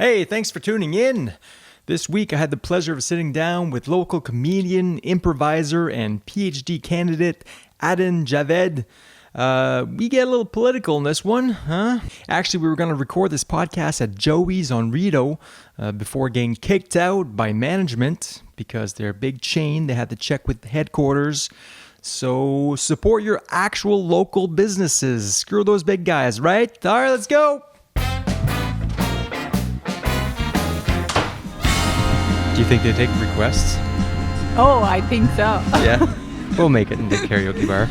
Hey, thanks for tuning in. This week I had the pleasure of sitting down with local comedian, improviser, and PhD candidate Aiden Javed. We get a little political in this one, huh? Actually, we were going to record this podcast at Joey's on Rideau before getting kicked out by management because they're a big chain. They had to check with the headquarters. So support your actual local businesses. Screw those big guys, right? All right, let's go. Do you think they take requests? Oh, I think so. Yeah, we'll make it in the karaoke bar.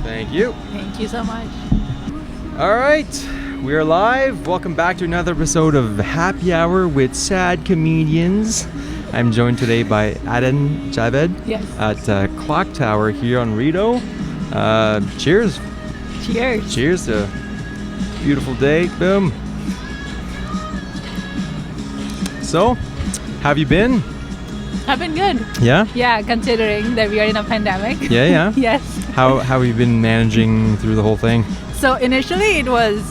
Thank you. Thank you so much. All right, we are live. Welcome back to another episode of Happy Hour with Sad Comedians. I'm joined today by Aiden Javed at Clock Tower here on Rideau. Cheers. Cheers. Cheers to a beautiful day. Boom. So, how have you been? I've been good. Yeah? Yeah, considering that we are in a pandemic. Yeah. Yes. How have you been managing through the whole thing? So initially it was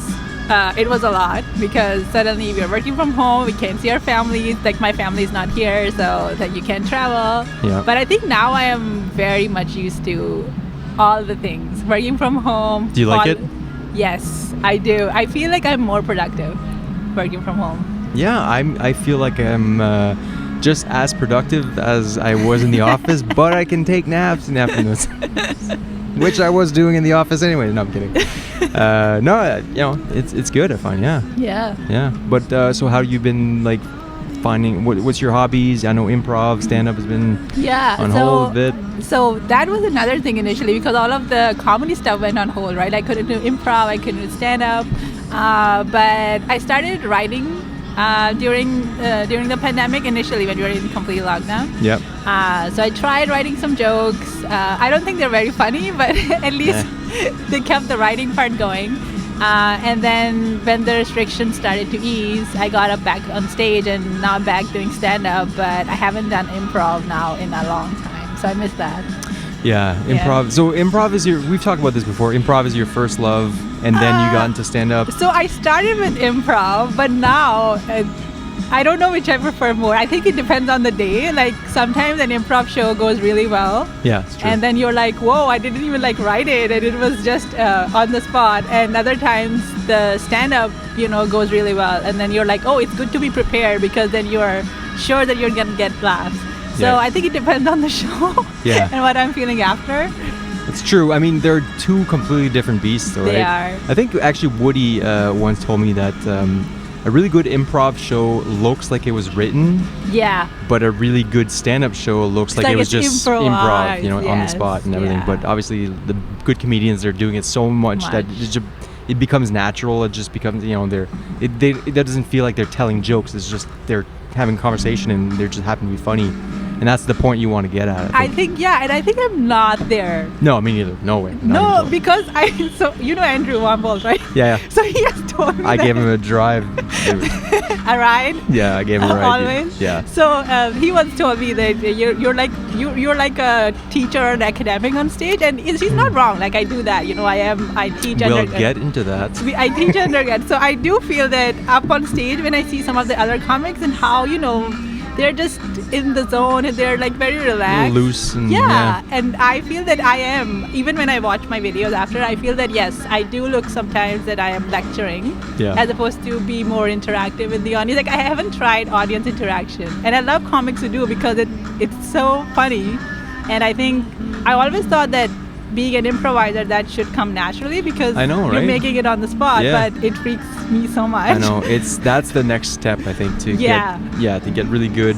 a lot because suddenly we are working from home. We can't see our families. Like my family is not here, so that you can't travel. Yeah. But I think now I am very much used to all the things. Working from home. Do you like it? Yes, I do. I feel like I'm more productive working from home. Yeah, I feel like I'm just as productive as I was in the office, but I can take naps in the afternoons, which I was doing in the office anyway. No, I'm kidding. It's good. I find, yeah. Yeah. But so, how you been like finding? What's your hobbies? I know improv, stand up has been on hold a bit. So that was another thing initially because all of the comedy stuff went on hold, right? I couldn't do improv, I couldn't do stand up, but I started writing. During the pandemic initially when we were in complete lockdown. Yep. So I tried writing some jokes. I don't think they're very funny, but at least they kept the writing part going. And then when the restrictions started to ease, I got up back on stage and now I'm back doing stand-up, but I haven't done improv now in a long time. So I miss that. Yeah, improv. Yeah. So improv is we've talked about this before, improv is your first love, and then you got into stand-up. So I started with improv, but now I don't know which I prefer more. I think it depends on the day. Like sometimes an improv show goes really well. Yeah, it's true. And then you're like, whoa, I didn't even like write it, and it was just on the spot. And other times the stand-up, goes really well. And then you're like, oh, it's good to be prepared because then you're sure that you're going to get laughs. So I think it depends on the show and what I'm feeling after. It's true. I mean, they're two completely different beasts, right? They are. I think actually Woody once told me that a really good improv show looks like it was written. Yeah. But a really good stand-up show looks like it was just improv, on the spot and everything. But obviously the good comedians are doing it so much. That it becomes natural. It just becomes, it doesn't feel like they're telling jokes. It's just they're having conversation and they just happen to be funny. And that's the point you want to get at. I think I'm not there. No, me neither. No way. No, because Andrew Wambles, right? Yeah. So he has told me I gave him a drive. A ride? Yeah, I gave him a ride. Always? Yeah. So he once told me that you're like a teacher or an academic on stage, and he's not wrong. Like I do that. I teach undergrad. We'll get into that. I teach undergrad. So I do feel that up on stage when I see some of the other comics and how, they're just in the zone and they're like very relaxed. Loose. And, and I feel that I am, even when I watch my videos after, I feel that yes, I do look sometimes that I am lecturing as opposed to be more interactive with the audience. Like I haven't tried audience interaction, and I love comics who do because it's so funny. And I think I always thought that being an improviser, that should come naturally because you're making it on the spot, but it freaks me so much. I know, that's the next step, I think, to get really good.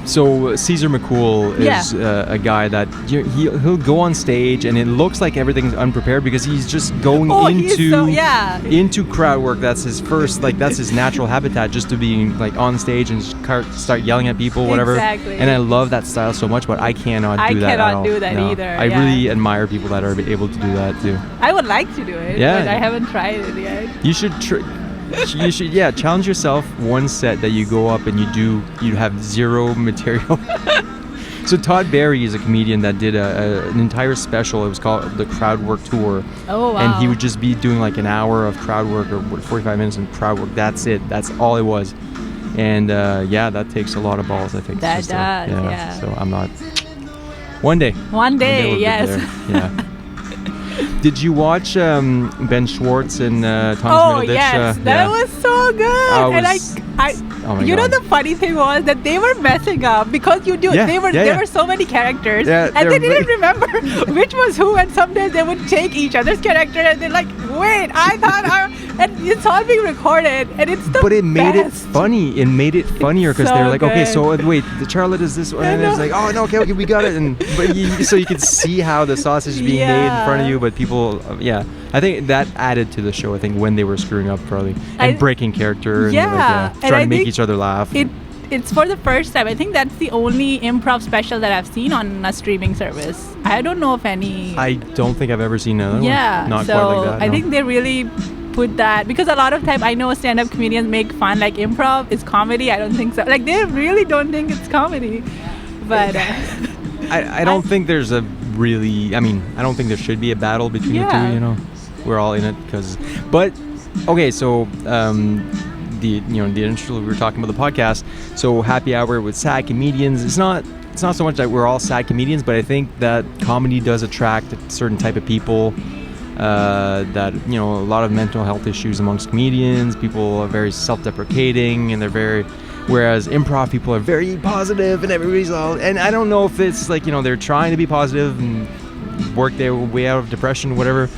So Caesar McCool is a guy that he'll go on stage and it looks like everything's unprepared because he's just going into crowd work. That's his first, that's his natural habitat, just to be like on stage and start yelling at people, whatever. Exactly. And I love that style so much, but I cannot do that at all. I cannot do that either. I really admire people that are able to do that too. I would like to do it, but I haven't tried it yet. You should you should challenge yourself one set that you go up and you have zero material So Todd Barry is a comedian that did an entire special. It was called the Crowd Work Tour. Oh, wow. And he would just be doing like an hour of crowd work or 45 minutes of crowd work. That's it. That's all it was. And that takes a lot of balls, I think. That does, yeah. So I'm not... One day, yes. Yeah. Did you watch Ben Schwartz and Thomas Middleditch? Yes, that was so good. The funny thing was that they were messing up because there were so many characters, and they didn't remember which was who. And sometimes they would take each other's character, and they're like, "Wait, I thought," and it's all being recorded, and it's the But it made best. it funny. It made it funnier because they're like, "Okay, so wait, the Charlotte is this one," and it's like, "Oh no, okay, we got it." And so you could see how the sausage is being made in front of you, but people, I think that added to the show. I think when they were screwing up probably and breaking character, and trying to make each other laugh. It's for the first time. I think that's the only improv special that I've seen on a streaming service. I don't know of any. I don't think I've ever seen another one. Not quite like that. I think they really put that, because a lot of time I know stand-up comedians make fun like improv is comedy. I don't think so. Like they really don't think it's comedy. But I don't think there's a really. I mean, I don't think there should be a battle between the two. You know, we're all in it But okay, so. The initial we were talking about the podcast. So happy hour with sad comedians. It's not so much that we're all sad comedians, but I think that comedy does attract a certain type of people. That a lot of mental health issues amongst comedians. People are very self-deprecating, and whereas improv people are very positive, and everybody's all. And I don't know if it's like they're trying to be positive and work their way out of depression, whatever.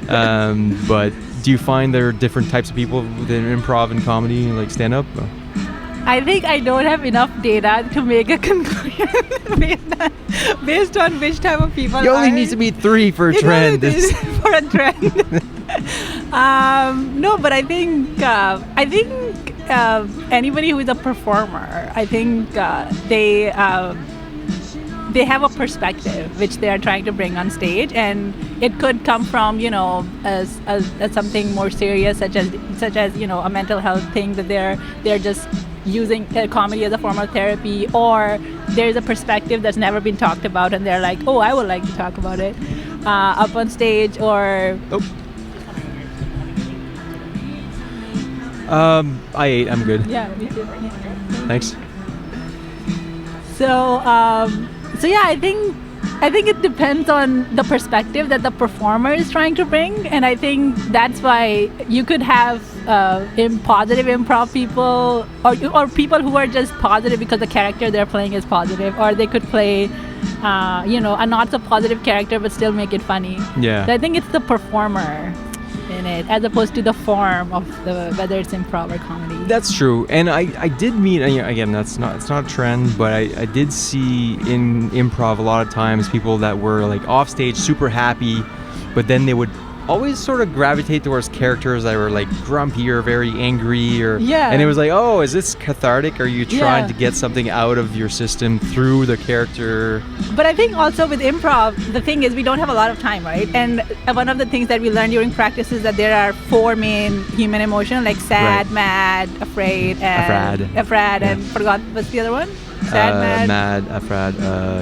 But do you find there are different types of people within improv and comedy, like stand-up? I think I don't have enough data to make a conclusion based on which type of people. You only need to be 3 for a trend. For a trend. No, but I think anybody who is a performer, I think they have a perspective which they are trying to bring on stage, and it could come from as something more serious, such as a mental health thing, that they're just using comedy as a form of therapy, or there's a perspective that's never been talked about, and they're like, oh, I would like to talk about it up on stage, or I ate. I'm good. Yeah, me too. Yeah. Thanks. So I think it depends on the perspective that the performer is trying to bring, and I think that's why you could have positive improv people, or people who are just positive because the character they're playing is positive, or they could play a not so positive character but still make it funny. Yeah. So I think it's the performer in it, as opposed to the form of whether it's improv or comedy. That's true, and I did meet, again, it's not a trend, but I did see in improv a lot of times people that were like off stage super happy, but then they would always sort of gravitate towards characters that were like grumpy or very angry, and it was like, oh, is this cathartic? Are you trying to get something out of your system through the character? But I think also with improv, the thing is we don't have a lot of time, right? And one of the things that we learn during practice is that there are 4 main human emotions, like sad, mad, afraid, and and forgot what's the other one? Sad, mad, afraid,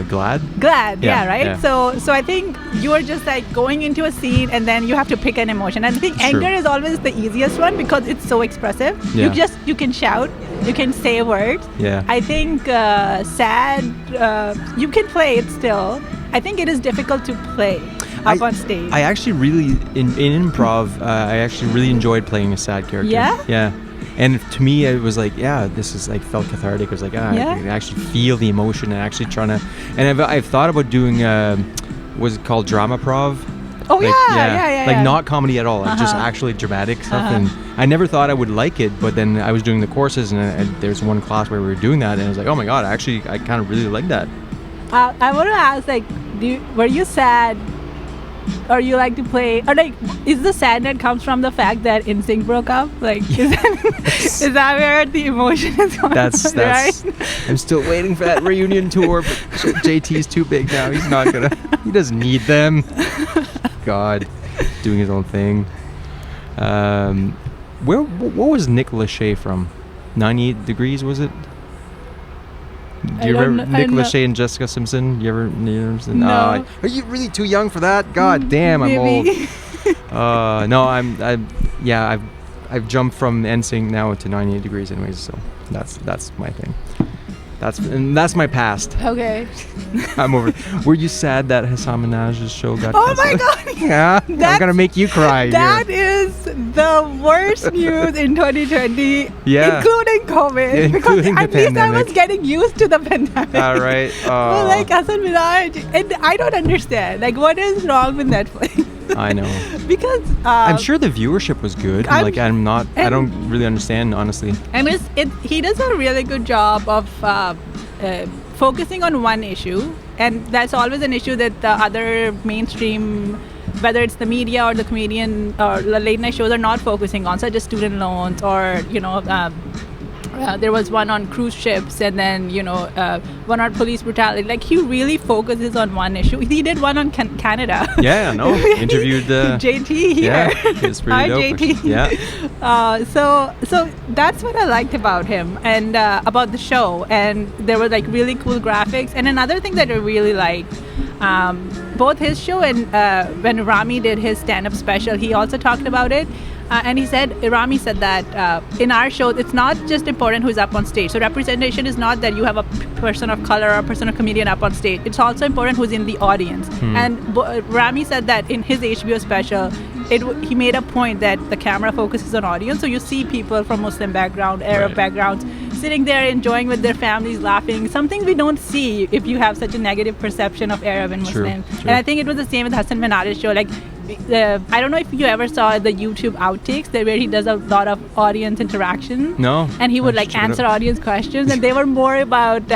glad. Glad, right? Yeah. So I think you are just like going into a scene, and then you have to pick an emotion. And I think anger is always the easiest one because it's so expressive. Yeah. You can shout, you can say words. Yeah. I think sad, you can play it still. I think it is difficult to play up on stage. I actually really in improv, I actually really enjoyed playing a sad character. Yeah. Yeah. And to me, it was like, this is like felt cathartic. It was like, I can actually feel the emotion and actually trying to. And I've thought about doing, what's it called, drama-prov? Oh, like, like not comedy at all, like just actually dramatic stuff. And I never thought I would like it, but then I was doing the courses, and there's one class where we were doing that, and I was like, oh my god, I kind of really like that. I want to ask, like, were you sad? Or you like to play, or like, is the sadness comes from the fact that Singh broke up? Like, is that where the emotion is coming from? Right? I'm still waiting for that reunion tour, but JT's too big now. He doesn't need them. God, doing his own thing. What was Nick Lachey from? 98 Degrees, was it? Do you remember Nick Lachey and Jessica Simpson? You ever? No. Are you really too young for that? God damn, I'm old. No, I've jumped from NSYNC now to 98 Degrees anyways, so that's my thing. That's my past. Okay. I'm over. Were you sad that Hassan Minaj's show got Oh canceled? my God! Yeah, I'm gonna make you cry. That is the worst news in 2020, Yeah. including COVID. Yeah, because including at the least I pandemic. was getting used to the pandemic. All right. Well, like Hassan Minaj, and I don't understand. Like, what is wrong with Netflix? I know. Because I'm sure the viewership was good. I don't really understand, honestly. And he does a really good job of focusing on one issue, and that's always an issue that the other mainstream, whether it's the media or the comedian or the late night shows, are not focusing on, such as student loans or there was one on cruise ships, and then one on police brutality. Like, he really focuses on one issue. He did one on Canada. Yeah, no, interviewed JT here. Yeah, it's pretty dope. JT. Yeah. So that's what I liked about him and about the show. And there were like really cool graphics. And another thing that I really liked, both his show and when Rami did his stand-up special, he also talked about it. And Rami said that in our show, it's not just important who's up on stage. So representation is not that you have a person of color or a person of comedian up on stage. It's also important who's in the audience. And Rami said that in his HBO special, he made a point that the camera focuses on audience. So you see people from Muslim background, Arab backgrounds, sitting there enjoying with their families, laughing. Something we don't see if you have such a negative perception of Arab and Muslim. True. And I think it was the same with Hassan Minaj's show. Like, I don't know if you ever saw the YouTube outtakes where he does a lot of audience interaction. No. And he would answer audience questions, and they were more about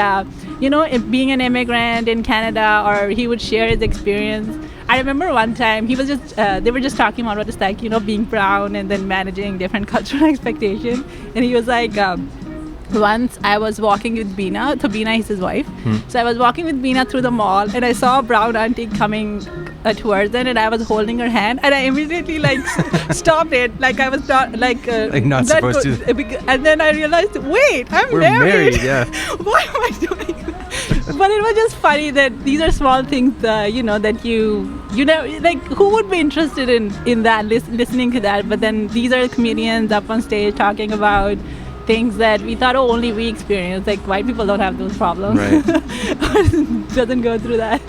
being an immigrant in Canada, or he would share his experience. I remember one time he was they were just talking about what it's like, being brown and then managing different cultural expectations. And he was like, once I was walking with Beena, so Beena is his wife. So I was walking with Beena through the mall, and I saw a brown auntie coming towards her, and I was holding her hand, and I immediately stopped it, like I was not not supposed to. And then I realized, wait, We're married. Yeah. Why am I doing that? But it was just funny that these are small things, that like, who would be interested in that, listening to that? But then these are comedians up on stage talking about things that we thought only we experience. Like, white people don't have those problems. Right. Don't go through that.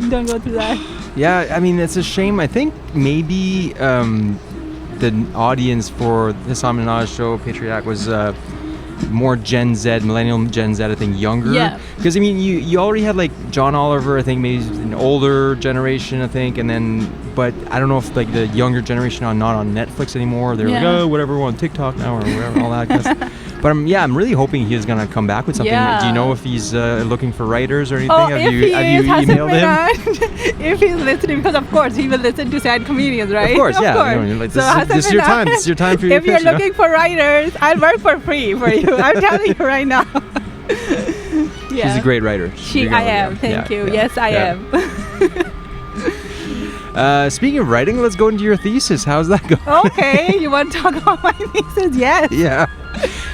Yeah, I mean, it's a shame. I think maybe the audience for the Hassan Minaj show, Patriot, was more Gen Z, millennial Gen Z, I think, younger. Yeah. Because, I mean, you already had, like, John Oliver, I think, maybe an older generation, I think, and then, but I don't know if, like, the younger generation are not on Netflix anymore. They're like, oh, whatever, we're on TikTok now, or whatever, all that kind of stuff. But I'm really hoping he's gonna come back with something. Yeah. Do you know if he's looking for writers or anything? Oh, have if you he emailed him? If he's listening, because of course he will listen to sad comedians, right? Of course, yeah. Course. This is your time. This is your time for your If you're looking for writers, I'll work for free for you. I'm telling you right now. She's a great writer. I am. Thank you. Yes, I am. Speaking of writing, let's go into your thesis. How's that going? Okay, you want to talk about my thesis? Yes. Yeah.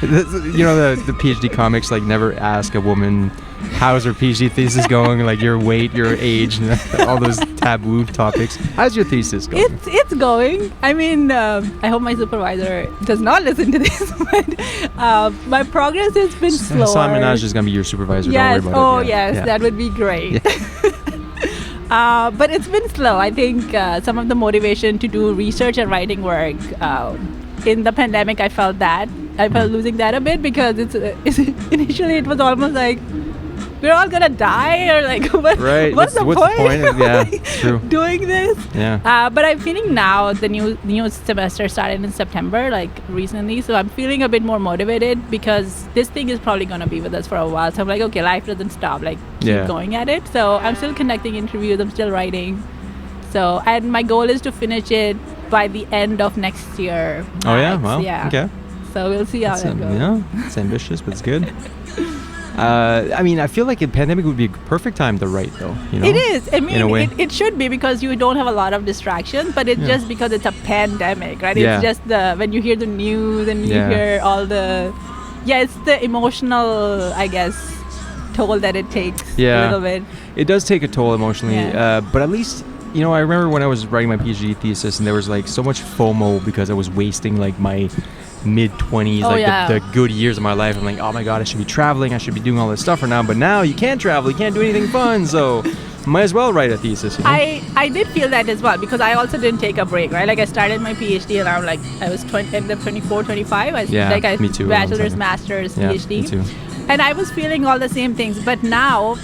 The PhD comics never ask a woman how's her PhD thesis going, like your weight, your age, and all those taboo topics. How's your thesis going? It's going. I mean, I hope my supervisor does not listen to this, but my progress has been slower. Hassan Minaj is going to be your supervisor. Yes. Don't worry about it. Yes, that would be great. Yeah. But it's been slow. I think some of the motivation to do research and writing work in the pandemic, I felt losing that a bit, because initially it was almost like we're all gonna die, or like what's the point of true. doing this? Yeah. But I'm feeling now the new semester started in September, like recently, so I'm feeling a bit more motivated, because this thing is probably gonna be with us for a while. So I'm like, okay, life doesn't stop, like keep going at it. So I'm still conducting interviews, I'm still writing. So, and my goal is to finish it by the end of next year. Oh yeah, well, yeah. Okay. So we'll see how that goes. Yeah, it's ambitious, but it's good. I mean, I feel like a pandemic would be a perfect time to write, though. It is. I mean, in a way. It should be, because you don't have a lot of distractions, but it's just because it's a pandemic, right? Yeah. It's just when you hear the news and you hear all the, it's the emotional, I guess, toll that it takes a little bit. It does take a toll emotionally, but at least, you know, I remember when I was writing my PhD thesis and there was like so much FOMO because I was wasting like my mid-20s, the good years of my life. I'm like, oh my God, I should be traveling. I should be doing all this stuff right now. But now you can't travel. You can't do anything fun. So might as well write a thesis. You know? I did feel that as well because I also didn't take a break, right? Like I started my PhD around like I was end of 24, 25. Me too. Bachelor's, master's, PhD. Me too. And I was feeling all the same things. But now,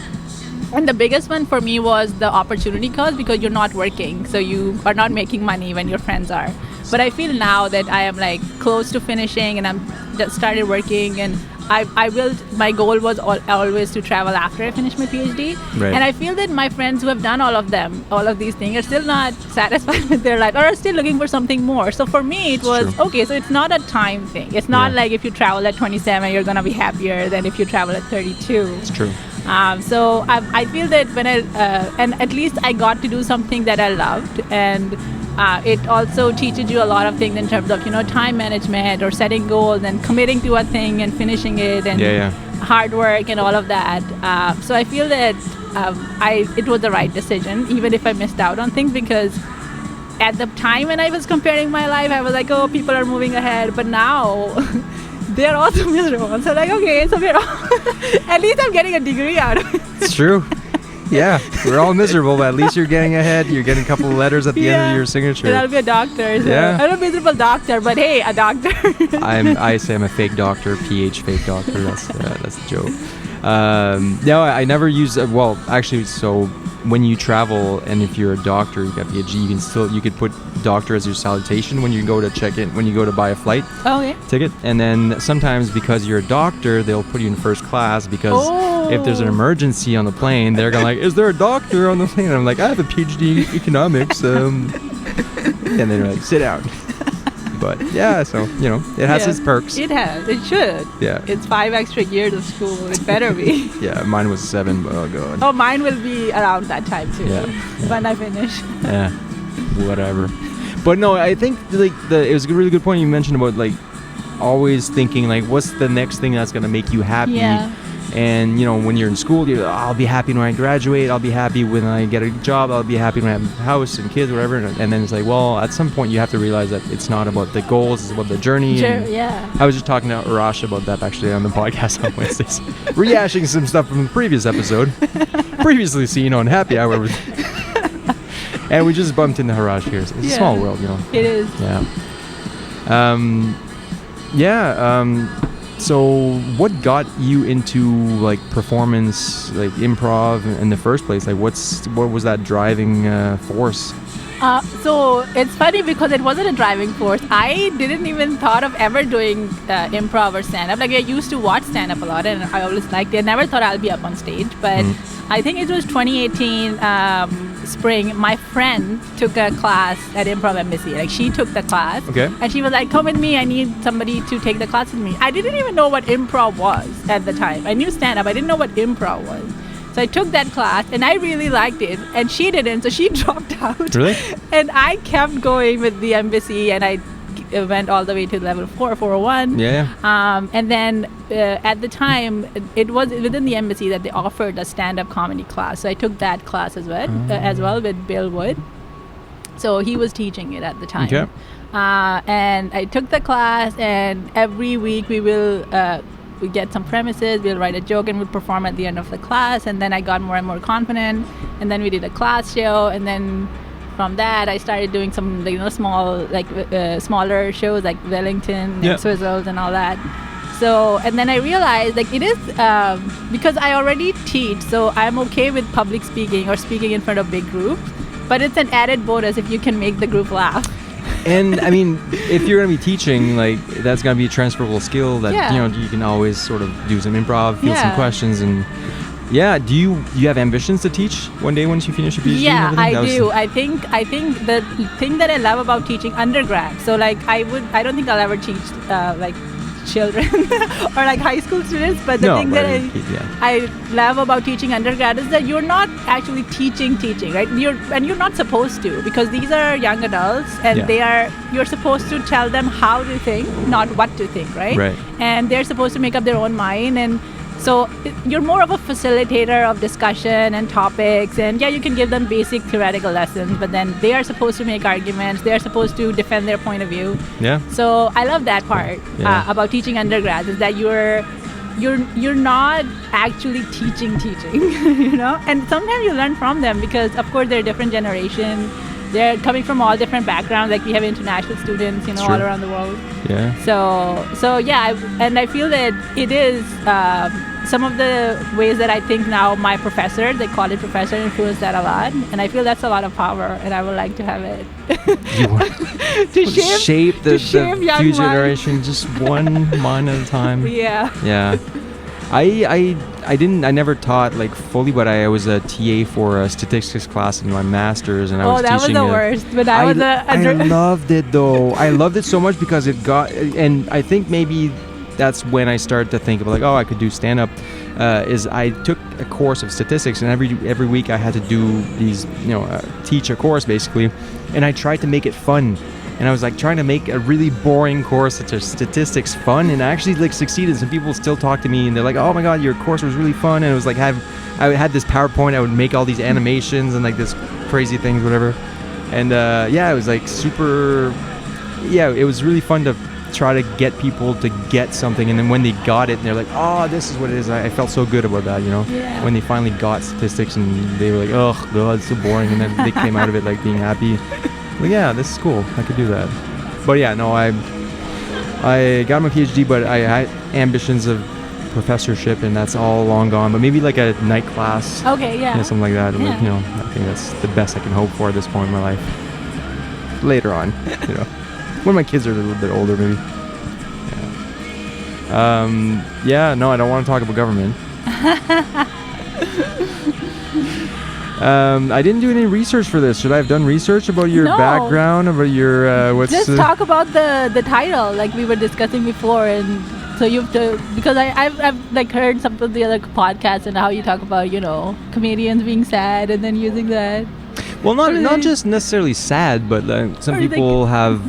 and the biggest one for me was the opportunity cost because you're not working. So you are not making money when your friends are. But I feel now that I am like close to finishing and I'm just started working and my goal was always to travel after I finish my PhD. Right. And I feel that my friends who have done all of these things are still not satisfied with their life or are still looking for something more. So for me, it was, okay, so it's not a time thing. It's not like if you travel at 27, you're going to be happier than if you travel at 32. It's true. So I feel that when and at least I got to do something that I loved, and it also teaches you a lot of things in terms of, you know, time management or setting goals and committing to a thing and finishing it and hard work and all of that. So I feel that it was the right decision, even if I missed out on things, because at the time when I was comparing my life, I was like, oh, people are moving ahead. But now they're also miserable. So like, okay, so we're at least I'm getting a degree out of it. It's true. Yeah, we're all miserable, but at least you're getting ahead. You're getting a couple of letters at the end of your signature. And I'll be a doctor. So I'm a miserable doctor, but hey, a doctor. I say I'm a fake doctor, PH fake doctor. That's the joke. No, I never use. Well, actually, so when you travel and if you're a doctor, you got PhD, you could put doctor as your salutation when you go to check in, when you go to buy a flight ticket. And then sometimes because you're a doctor, they'll put you in first class because if there's an emergency on the plane, they're gonna like, is there a doctor on the plane? And I'm like, I have a PhD in economics. And they're like, sit down. But yeah, so, you know, it has its perks. It has. It should. Yeah. It's 5 extra years of school. It better be. Yeah, mine was 7, but oh god. Oh, mine will be around that time too. Yeah. When I finish. Yeah. Whatever. But no, I think like it was a really good point you mentioned about like always thinking like what's the next thing that's gonna make you happy. Yeah. And you know, when you're in school, I'll be happy when I graduate. I'll be happy when I get a job. I'll be happy when I have a house and kids, whatever. And then it's like, well, at some point you have to realize that it's not about the goals; it's about the journey. Yeah. I was just talking to Arash about that actually on the podcast on Wednesdays, rehashing some stuff from the previous episode, previously seen on Happy Hour with. And we just bumped into Harash here. It's a small world, you know. It is. Yeah. So what got you into like performance, like improv in the first place? Like what was that driving force? So it's funny because it wasn't a driving force. I didn't even thought of ever doing improv or stand-up. Like I used to watch stand-up a lot and I always liked it. I never thought I'll be up on stage. But I think it was 2018 spring. My friend took a class at Improv Embassy. Like she took the class. Okay. And she was like, come with me. I need somebody to take the class with me. I didn't even know what improv was at the time. I knew stand-up. I didn't know what improv was. So I took that class and I really liked it and she didn't, so she dropped out. Really? And I kept going with the embassy and I went all the way to level 401. Yeah. And then at the time, it was within the embassy that they offered a stand-up comedy class. So I took that class as well with Bill Wood. So he was teaching it at the time. Okay. And I took the class and every week we get some premises, we'll write a joke and we'll perform at the end of the class. And then I got more and more confident. And then we did a class show. And then from that, I started doing some smaller shows like Wellington and Swizzles and all that. So, and then I realized like it is, because I already teach, so I'm okay with public speaking or speaking in front of big groups. But it's an added bonus if you can make the group laugh. And I mean, if you're going to be teaching, like that's going to be a transferable skill that you know you can always sort of do some improv, field some questions, and do you have ambitions to teach one day once you finish your PhD? Yeah, I do. I think the thing that I love about teaching undergrad. So like I don't think I'll ever teach like children or like high school students, but the thing that I love about teaching undergrad is that you're not actually teaching, right? You're not supposed to, because these are young adults and you're supposed to tell them how to think, not what to think, right? And they're supposed to make up their own mind, and So you're more of a facilitator of discussion and topics, and you can give them basic theoretical lessons, but then they are supposed to make arguments. They are supposed to defend their point of view. Yeah. So I love that part about teaching undergrads, is that you're not actually teaching, you know. And sometimes you learn from them because, of course, they're a different generation. They're coming from all different backgrounds. Like we have international students, you know, all around the world. Yeah. So yeah, I feel that it is some of the ways that I think now my professor, they call it professor, influenced that a lot, and I feel that's a lot of power, and I would like to have it. You want to shape the future generation, just one mind at a time. Yeah. Yeah. I never taught like fully, but I was a TA for a statistics class in my master's, and I was teaching. Oh, that was the worst. But I loved it though. I loved it so much because it got, and I think maybe that's when I started to think about like, oh, I could do stand up. Is I took a course of statistics, and every week I had to do these, teach a course basically, and I tried to make it fun. And I was like trying to make a really boring course such as statistics fun, and I actually like succeeded. Some people still talk to me and they're like, "Oh my God, your course was really fun." And it was like I had this PowerPoint. I would make all these animations and like this crazy things, whatever. And it was like super. Yeah, it was really fun to try to get people to get something, and then when they got it, and they're like, "Oh, this is what it is." I felt so good about that, Yeah. When they finally got statistics, and they were like, "Oh God, it's so boring," and then they came out of it like being happy. Like, yeah, this is cool. I could do that. But yeah, no, I got my PhD, but I had ambitions of professorship, and that's all long gone. But maybe like a night class. Okay, yeah. Something like that. Yeah. Like, I think that's the best I can hope for at this point in my life. Later on, when my kids are a little bit older, maybe. Yeah. No, I don't want to talk about government. I didn't do any research for this. Should I have done research about your background, about your what's? Just talk about the title, like we were discussing before, and so because I've like heard some of the other podcasts and how you talk about comedians being sad and then using that. Well, not just necessarily sad, but some people have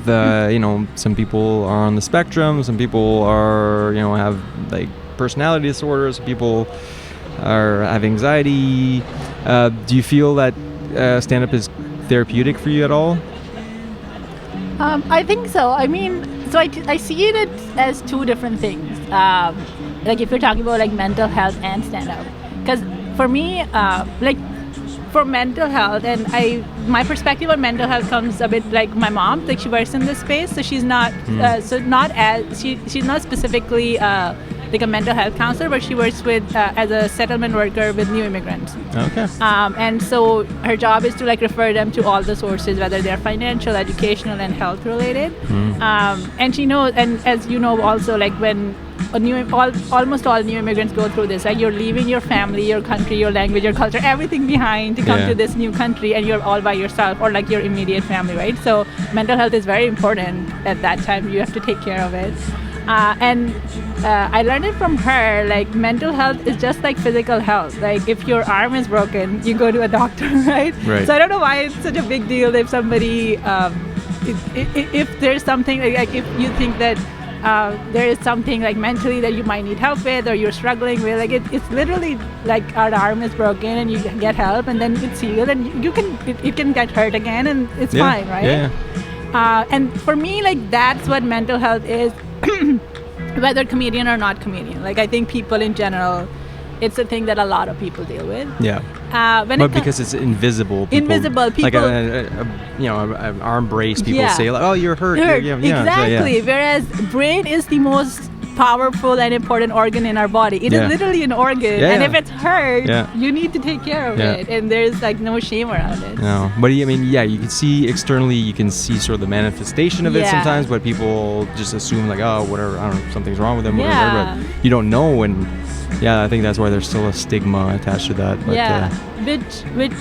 some people are on the spectrum. Some people are have like personality disorders. Some people have anxiety. Do you feel that stand-up is therapeutic for you at all? I think so. I mean, I see it as two different things. Like if you're talking about like mental health and stand-up, because for me, for mental health, and my perspective on mental health comes a bit like my mom. Like she works in this space, so she's not she's not specifically like a mental health counselor, but she works with as a settlement worker with new immigrants. Okay. And so her job is to like refer them to all the sources, whether they're financial, educational, and health related. And she knows, and as you know, also like when almost all new immigrants go through this, like you're leaving your family, your country, your language, your culture, everything behind to come to this new country, and you're all by yourself, or like your immediate family, right? So mental health is very important at that time. You have to take care of it. And I learned it from her, like mental health is just like physical health. Like if your arm is broken, you go to a doctor, right? So I don't know why it's such a big deal if somebody, if there's something, like if you think that there is something like mentally that you might need help with, or you're struggling with, like it's literally like our arm is broken and you get help, and then it's healed, and it can get hurt again, and it's fine, right? Yeah. And for me, like that's what mental health is. Whether comedian or not comedian, like I think people in general, it's a thing that a lot of people deal with. Yeah. But because it's invisible. People, like an arm brace, people say like, "Oh, you're hurt." Exactly. So, Whereas brain is the most powerful and important organ in our body. It is literally an organ, and if it's hurt, you need to take care of it, and there's like no shame around it. No, but I mean, you can see externally, you can see sort of the manifestation of it sometimes, but people just assume like, oh, whatever, I don't know, something's wrong with them, whatever. But you don't know, and I think that's why there's still a stigma attached to that. But,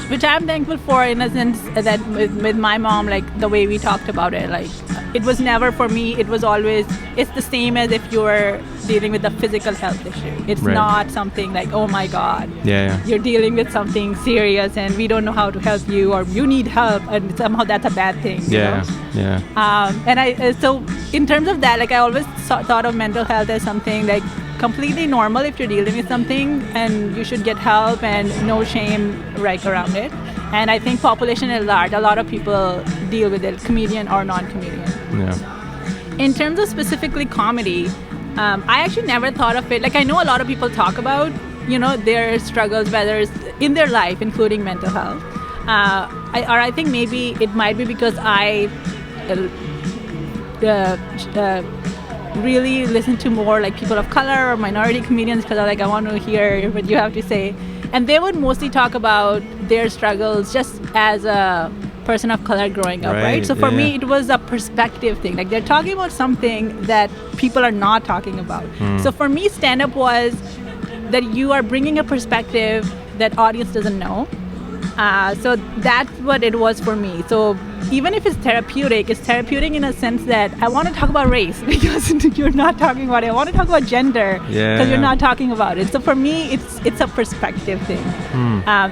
which I'm thankful for, in a sense that with my mom, like the way we talked about it, like it was never for me. It was always, it's the same as if you're dealing with a physical health issue. It's not something like, oh my God, you're dealing with something serious and we don't know how to help you, or you need help, and somehow that's a bad thing. And so in terms of that, like I always thought of mental health as something like completely normal if you're dealing with something, and you should get help and no shame right around it. And I think population at large, a lot of people deal with it, comedian or non-comedian. Yeah. In terms of specifically comedy, I actually never thought of it. Like, I know a lot of people talk about, their struggles, whether it's in their life, including mental health. I think maybe it might be because I really listen to more like people of color or minority comedians, because I want to hear what you have to say. And they would mostly talk about their struggles just as a person of color growing up, right? So for me, it was a perspective thing. Like, they're talking about something that people are not talking about. So for me, stand-up was that you are bringing a perspective that audience doesn't know. So that's what it was for me. So even if it's therapeutic in a sense that I want to talk about race because you're not talking about it. I want to talk about gender because you're not talking about it. So for me, it's a perspective thing.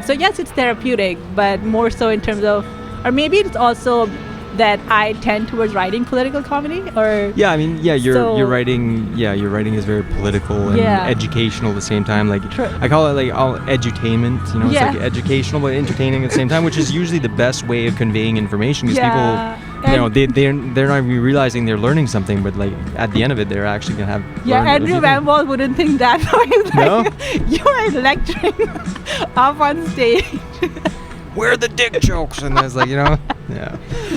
So yes, it's therapeutic, but more so in terms of, or maybe it's also that I tend towards writing political comedy, or your writing is very political and educational at the same time. Like, I call it like all edutainment, it's like educational but entertaining at the same time, which is usually the best way of conveying information, because people, they're not even realizing they're learning something, but like at the end of it, they're actually gonna have. Andrew Van wouldn't think that. No, you're lecturing up on stage. Where are the dick jokes? And I was like,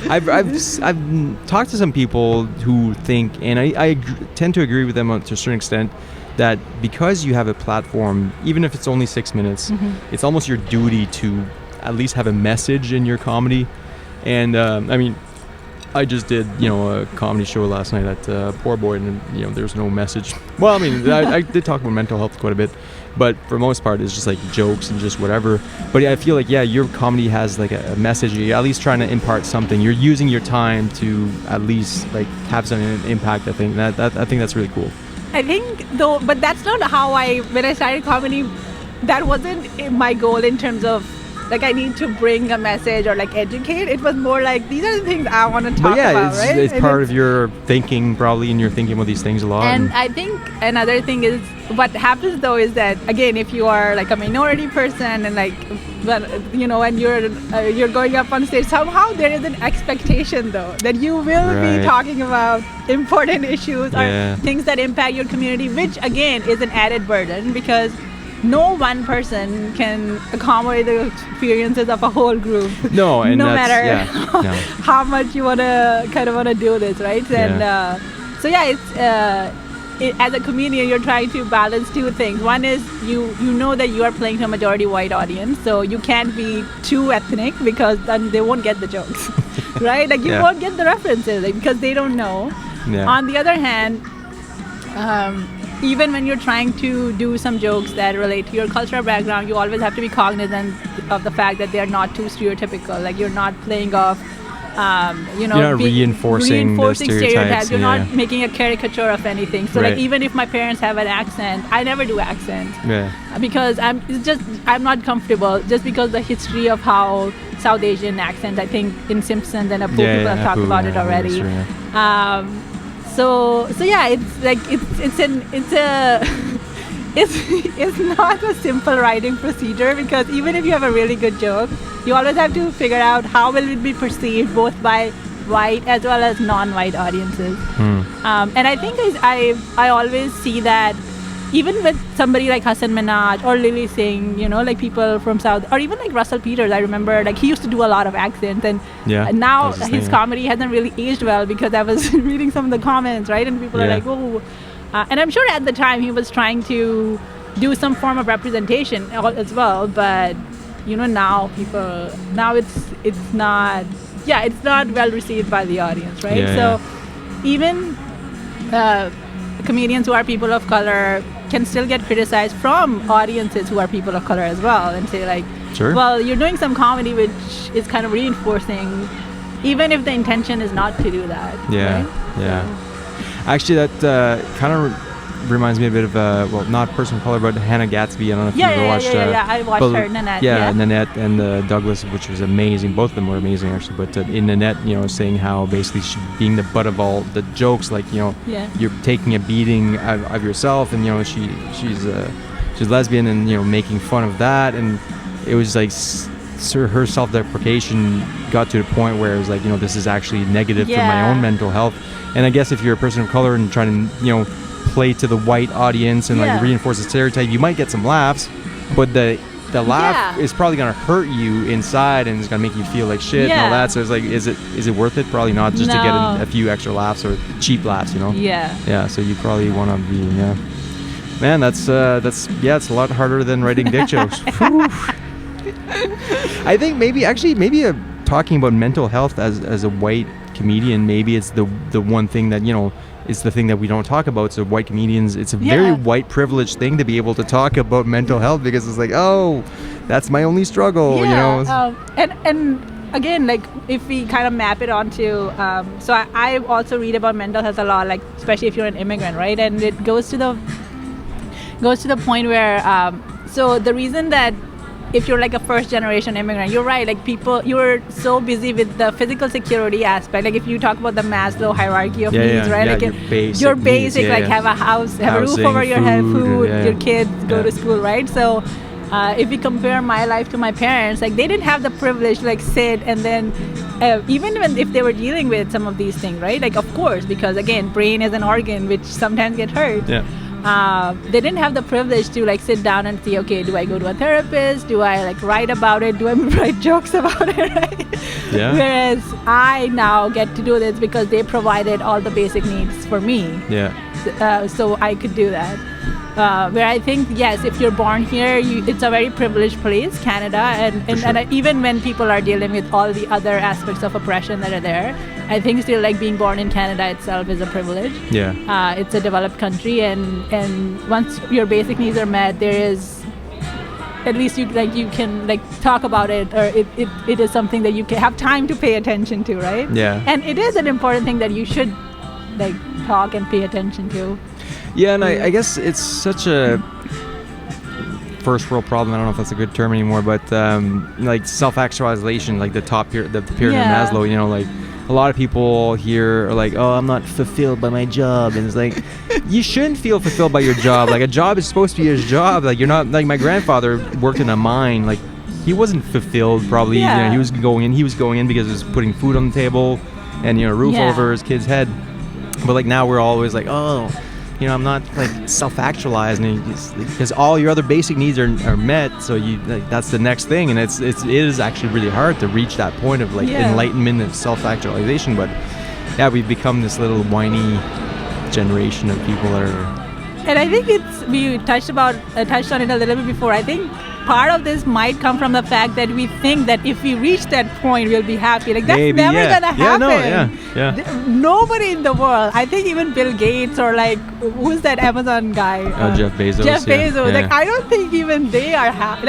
I've talked to some people who think, and I tend to agree with them to a certain extent, that because you have a platform, even if it's only 6 minutes, it's almost your duty to at least have a message in your comedy. And I just did, a comedy show last night at Poor Boy, and there's no message. Well, I did talk about mental health quite a bit, but for the most part, it's just like jokes and just whatever. But I feel like, your comedy has like a message. You're at least trying to impart something. You're using your time to at least like have some impact. I think I think that's really cool. I think though, but that's not how when I started comedy, that wasn't my goal in terms of like I need to bring a message or like educate. It was more like these are the things I want to talk about, right? It's part of your thinking probably, and you're thinking about these things a lot. And I think another thing is what happens though is that again, if you are like a minority person and like, and you're going up on stage, somehow there is an expectation though that you will be talking about important issues or things that impact your community, which again is an added burden because no one person can accommodate the experiences of a whole group. No, and no matter how much you want to do this, right? And so it's as a comedian, you're trying to balance two things. One is you know that you are playing to a majority white audience, so you can't be too ethnic because then they won't get the jokes, right? Like you won't get the references because they don't know. On the other hand, even when you're trying to do some jokes that relate to your cultural background, you always have to be cognizant of the fact that they're not too stereotypical. Like you're not playing off, you're not reinforcing stereotypes. You're not making a caricature of anything. So like even if my parents have an accent, I never do accent because I'm not comfortable. Just because the history of how South Asian accent, I think in Simpsons and Apu people have talked about it already. So it's like it's not a simple writing procedure because even if you have a really good joke, you always have to figure out how will it be perceived both by white as well as non-white audiences. And I think I always see that even with somebody like Hasan Minhaj or Lily Singh, like people from South, or even like Russell Peters, I remember like he used to do a lot of accents, and now his comedy hasn't really aged well because I was reading some of the comments, right? And people are like, oh, and I'm sure at the time he was trying to do some form of representation as well, but now it's not well received by the audience, right? So even comedians who are people of color can still get criticized from audiences who are people of color as well, and say like, well, you're doing some comedy which is kind of reinforcing, even if the intention is not to do that. Actually, that kind of reminds me a bit of not Person of Color, but Hannah Gatsby. I don't know if you ever watched. I watched her, Nanette. Nanette and Douglas, which was amazing. Both of them were amazing, actually. But in Nanette, saying how basically she being the butt of all the jokes, like you're taking a beating of yourself, and she's lesbian, and making fun of that, and it was like. So her self-deprecation got to the point where it was like, this is actually negative for my own mental health. And I guess if you're a person of color and trying to, play to the white audience and like reinforce a stereotype, you might get some laughs, but the laugh is probably gonna hurt you inside, and it's gonna make you feel like shit and all that. So it's like, is it worth it? Probably not, just to get a few extra laughs or cheap laughs, Yeah. So you probably want to be Man, that's it's a lot harder than writing dick jokes. I think maybe talking about mental health as a white comedian, maybe it's the one thing that it's the thing that we don't talk about. So white comedians, it's a very white privileged thing to be able to talk about mental health, because it's like, oh, that's my only struggle, and again, like if we kind of map it onto so I also read about mental health a lot, like especially if you're an immigrant, right? And it goes to the point where so the reason that if you're like a first generation immigrant, you're right, like you're so busy with the physical security aspect. Like if you talk about the Maslow hierarchy of needs, right? Like your basic like have a house, have a roof over your head, food, your kids go to school, right? So if you compare my life to my parents, like they didn't have the privilege to like sit and then even if they were dealing with some of these things, right? Like of course, because again, brain is an organ which sometimes get hurt. They didn't have the privilege to like sit down and see, okay, do I go to a therapist? Do I like write about it? Do I write jokes about it? Right? Whereas I now get to do this because they provided all the basic needs for me. So I could do that. Where I think, yes, if you're born here, it's a very privileged place, Canada, and even when people are dealing with all the other aspects of oppression that are there, I think still like being born in Canada itself is a privilege. It's a developed country, and once your basic needs are met, there is at least you can like talk about it, or it is something that you can have time to pay attention to, right? And it is an important thing that you should like talk and pay attention to. And I guess it's such a first world problem. I don't know if that's a good term anymore, but like self-actualization, like the pyramid of Maslow, like a lot of people here are like, oh, I'm not fulfilled by my job, and it's like you shouldn't feel fulfilled by your job. Like a job is supposed to be a job. Like you're not, like my grandfather worked in a mine, like he wasn't fulfilled probably. He was going in because it was putting food on the table and a roof over his kid's head. But like now we're always like, oh, I'm not like self-actualized, because all your other basic needs are met. So that's the next thing, and it is actually really hard to reach that point of like enlightenment and self-actualization. But we've become this little whiny generation of people that are. And I think we touched on it a little bit before. I think part of this might come from the fact that we think that if we reach that point, we'll be happy. Like that's never gonna happen. Nobody in the world. I think even Bill Gates or like who's that Amazon guy? Jeff Bezos. Like I don't think even they are happy.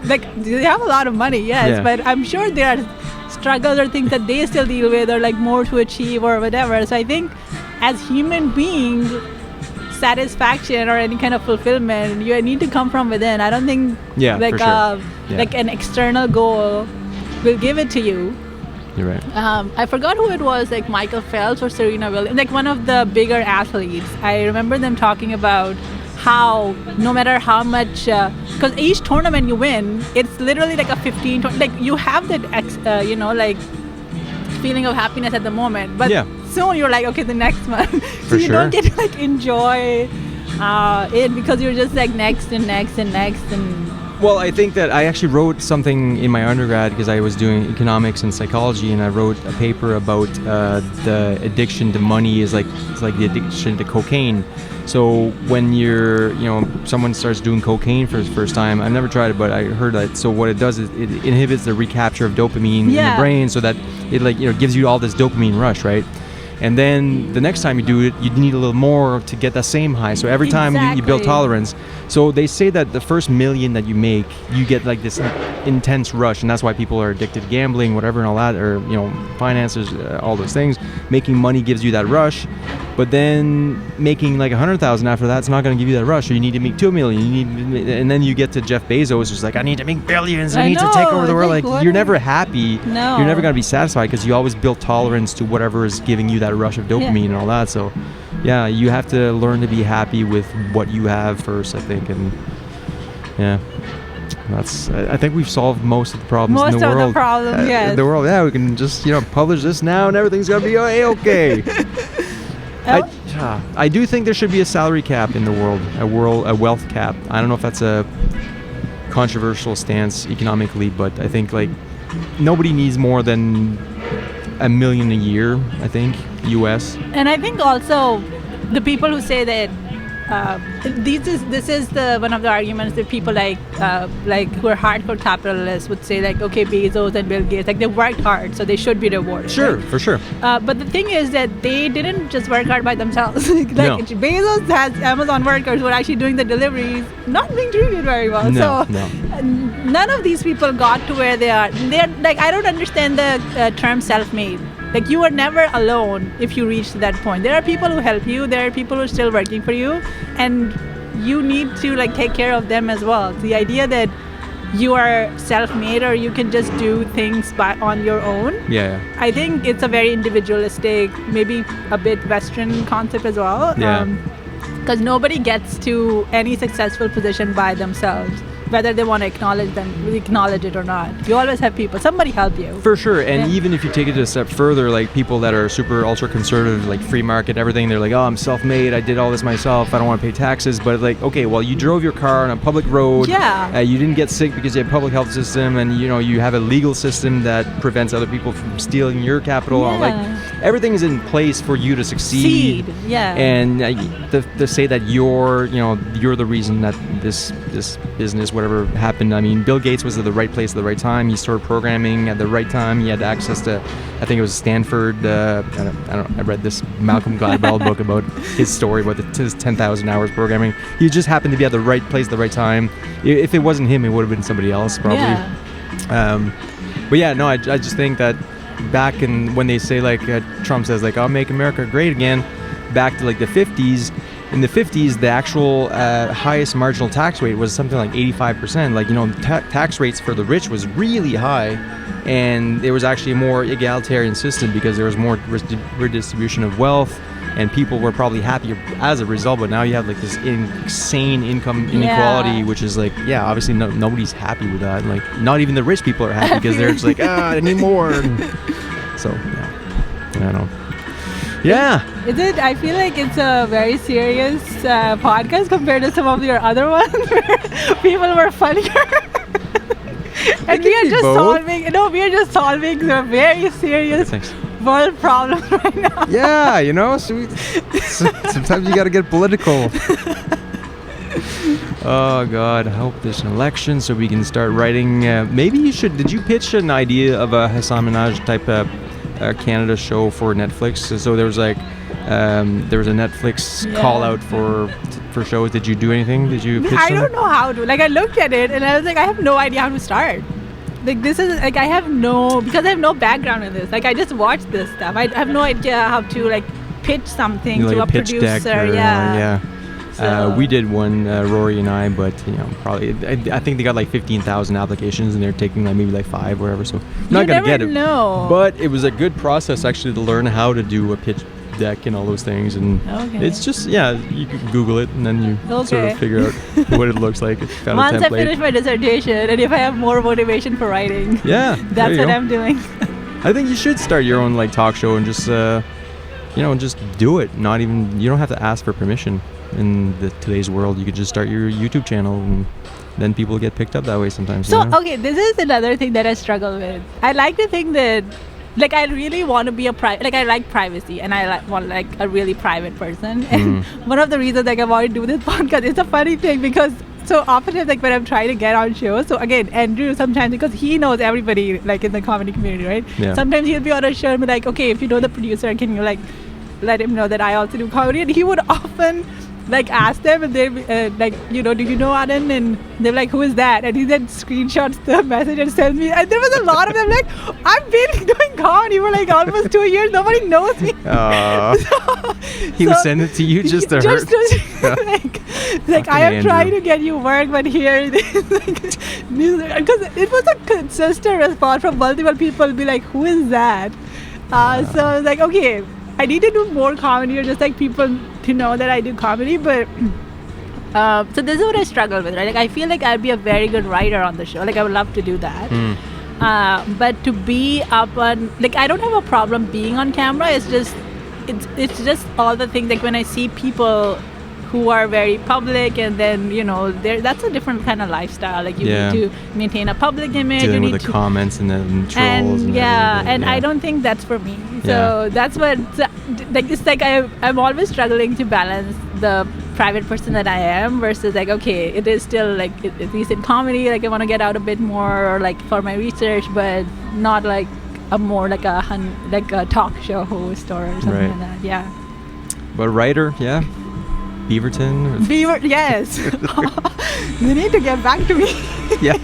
Like they have a lot of money, but I'm sure there are struggles or things that they still deal with, or like more to achieve or whatever. So I think as human beings, satisfaction or any kind of fulfillment, you need to come from within. I don't think like an external goal will give it to you. You're right. I forgot who it was, like Michael Phelps or Serena Williams, like one of the bigger athletes. I remember them talking about how no matter how much, because each tournament you win, it's literally like a 15, like you have that, like feeling of happiness at the moment, but soon you're like, okay, the next one. So you don't get to like enjoy it because you're just like next and next and next and. Well, I think that I actually wrote something in my undergrad because I was doing economics and psychology, and I wrote a paper about the addiction to money is like the addiction to cocaine. So when someone starts doing cocaine for the first time, I've never tried it, but I heard that. So what it does is it inhibits the recapture of dopamine in the brain, so that it gives you all this dopamine rush, right? And then the next time you do it, you need a little more to get that same high. So every time you build tolerance. So they say that the first $1 million that you make, you get like this intense rush, and that's why people are addicted to gambling, whatever, and all that, or finances, all those things. Making money gives you that rush, but then making like 100,000 after that's not going to give you that rush. So you need to make 2 million. And then you get to Jeff Bezos, who's like, I need to make billions. I need to take over the world. Like you're never happy. No. You're never going to be satisfied because you always build tolerance to whatever is giving you that rush of dopamine and all that. So yeah, you have to learn to be happy with what you have first, I think. And yeah, I think we've solved most of the problems in the world. Most of the problems, yes. In the world, yeah, we can just publish this now and everything's gonna be okay. I do think there should be a salary cap in the world, a wealth cap. I don't know if that's a controversial stance economically, but I think like nobody needs more than $1 million a year, I think, US. And I think also the people who say that this is one of the arguments that people like who are hardcore capitalists would say, like, okay, Bezos and Bill Gates, like, they worked hard, so they should be rewarded. Sure, right? For sure. But the thing is that they didn't just work hard by themselves. Bezos has Amazon workers who are actually doing the deliveries, not being treated very well. No. None of these people got to where they are. They're like, I don't understand the term self-made. Like, you are never alone if you reach that point. There are people who help you. There are people who are still working for you. And you need to, like, take care of them as well. The idea that you are self-made or you can just do things on your own. Yeah. I think it's a very individualistic, maybe a bit Western concept as well. Yeah. Because nobody gets to any successful position by themselves, whether they want to acknowledge it or not. You always have people, somebody help you. For sure. And even if you take it a step further, like people that are super ultra conservative, like free market, everything, they're like, oh, I'm self-made, I did all this myself, I don't want to pay taxes. But like, okay, well, you drove your car on a public road. Yeah. You didn't get sick because you have a public health system, and you have a legal system that prevents other people from stealing your capital. Yeah. Like, everything is in place for you to succeed. Yeah. And to say that you're the reason that this business, whatever happened. I mean, Bill Gates was at the right place at the right time. He started programming at the right time. He had access to, I think it was Stanford. I don't know. I read this Malcolm Gladwell book about his story about his 10,000 hours programming. He just happened to be at the right place at the right time. If it wasn't him, it would have been somebody else probably. Yeah. But yeah, no, I just think that back when they say, like, Trump says, like, I'll make America great again, back to like the 50s. In the 50s, the actual highest marginal tax rate was something like 85%. Like, tax rates for the rich was really high, and there was actually a more egalitarian system because there was more redistribution of wealth, and people were probably happier as a result. But now you have like this insane income inequality, which is like, yeah, obviously nobody's happy with that. Like, not even the rich people are happy because they're just like, I need more. So, yeah, I don't know. Yeah. I feel like it's a very serious podcast compared to some of your other ones where people were funnier. And we are just solving the very serious world problems right now. Yeah, so sometimes you got to get political. Oh God, I hope there's an election so we can start writing. Maybe you should. Did you pitch an idea of a Hassan Minaj type of Canada show for Netflix? So there was like there was a Netflix call out for shows. Did you do anything? Did you pitch I don't know how to. Like, I looked at it and I was like, I have no idea how to start. Like, this is like, because I have no background in this. Like, I just watched this stuff. I have no idea how to like pitch something to a producer. Yeah. So. We did one, Rory and I, but probably I think they got like 15,000 applications, and they're taking like maybe like 5 or whatever. So I'm not gonna get it. Know. But it was a good process actually to learn how to do a pitch deck and all those things, and it's just you can Google it and then you sort of figure out what it looks like. If you found Once a template. I finish my dissertation, and if I have more motivation for writing, that's what I'm doing. I think you should start your own like talk show and just just do it. You don't have to ask for permission. In today's world, you could just start your YouTube channel, and then people get picked up that way sometimes. So, this is another thing that I struggle with. I like to think that, like, I really want to be I like privacy, and I want like a really private person. And one of the reasons like I want to do this podcast, it's a funny thing because so often like when I'm trying to get on shows, so again, Andrew sometimes, because he knows everybody like in the comedy community, right? Yeah. Sometimes he'll be on a show and be like, okay, if you know the producer, can you like let him know that I also do comedy, and he would often like ask them, and they like, you know, do you know Aiden? And they're like, who is that? And he then screenshots the message and sends me. And there was a lot of them like, I've been doing comedy for like almost 2 years. Nobody knows me. He would send it to you just to hurt. like I am trying to get you work, but here, because it was a consistent response from multiple people. Be like, who is that? So I was like, okay, I need to do more comedy, or just like people to know that I do comedy. But so this is what I struggle with, right? Like I feel like I'd be a very good writer on the show. Like I would love to do that. But to be up on, like, I don't have a problem being on camera. It's just all the things, like when I see people who are very public, and then, you know, that's a different kind of lifestyle. Like you need to maintain a public image. Dealing you with need the comments and then trolls. And I don't think that's for me. So that's what, like, it's like I'm always struggling to balance the private person that I am versus like, okay, it is still like, at least in comedy, like I want to get out a bit more, or like for my research, but not like a more like a talk show host or something like that. Yeah. But writer, yeah. Beaverton. Yes. You need to get back to me. Yeah.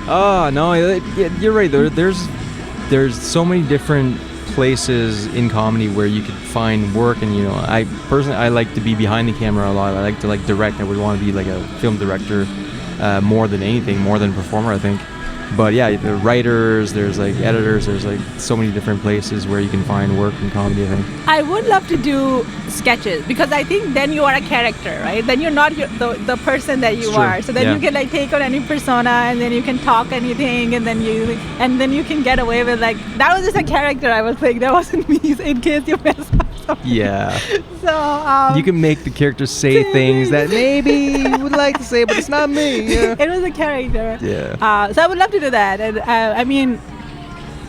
Oh no, you're right. There's so many different places in comedy where you could find work, and you know, I personally like to be behind the camera a lot. I like to like direct. I would want to be like a film director more than anything, more than a performer, I think. But yeah, the writers, there's like editors, there's like so many different places where you can find work in comedy, I think. I would love to do sketches, because I think then you are a character, right? Then you're not the person that you are. So then you can like take on any persona, and then you can talk anything, and then you can get away with like, that was just a character I was playing, that wasn't me, in case you messed up something. Yeah. So you can make the character say things that maybe you would like to say, but it's not me. Yeah. It was a character. Yeah. So I would love to do that. And I mean,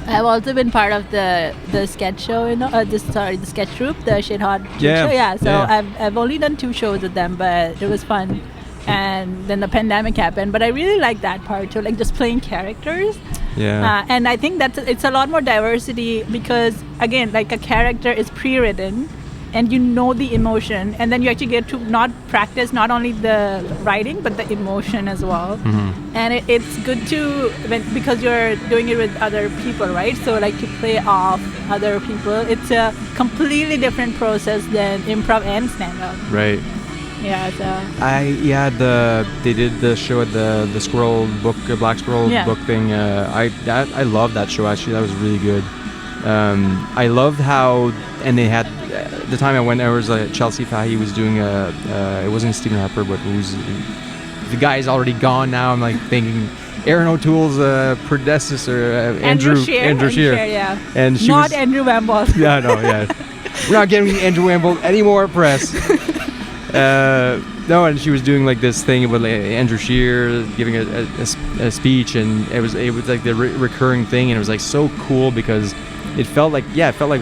I've also been part of the sketch show, you know, the sketch group, the Shit Hot show. Yeah. So I've only done 2 shows with them, but it was fun. And then the pandemic happened, but I really like that part too, like just playing characters. Yeah. And I think it's a lot more diversity, because again, like a character is pre-written, and you know the emotion, and then you actually get to practice not only the writing but the emotion as well. And it's good because you're doing it with other people, right? So like to play off other people, it's a completely different process than improv and stand-up. Right. Yeah. So they did the show at the Squirrel book, Black Squirrel book thing. I love that show, actually. That was really good. I loved how, and they had, the time I went, there was Chelsea Fahy was doing it wasn't Stephen Harper, but the guy's already gone now. I'm like thinking Aaron O'Toole's predecessor, Andrew Scheer. Yeah. And she not Andrew Wamble. Yeah, no, yeah. We're not getting Andrew Wamble anymore, press. No, and she was doing like this thing with like, Andrew Scheer giving a speech, and it was like the recurring thing, and it was like so cool because it felt like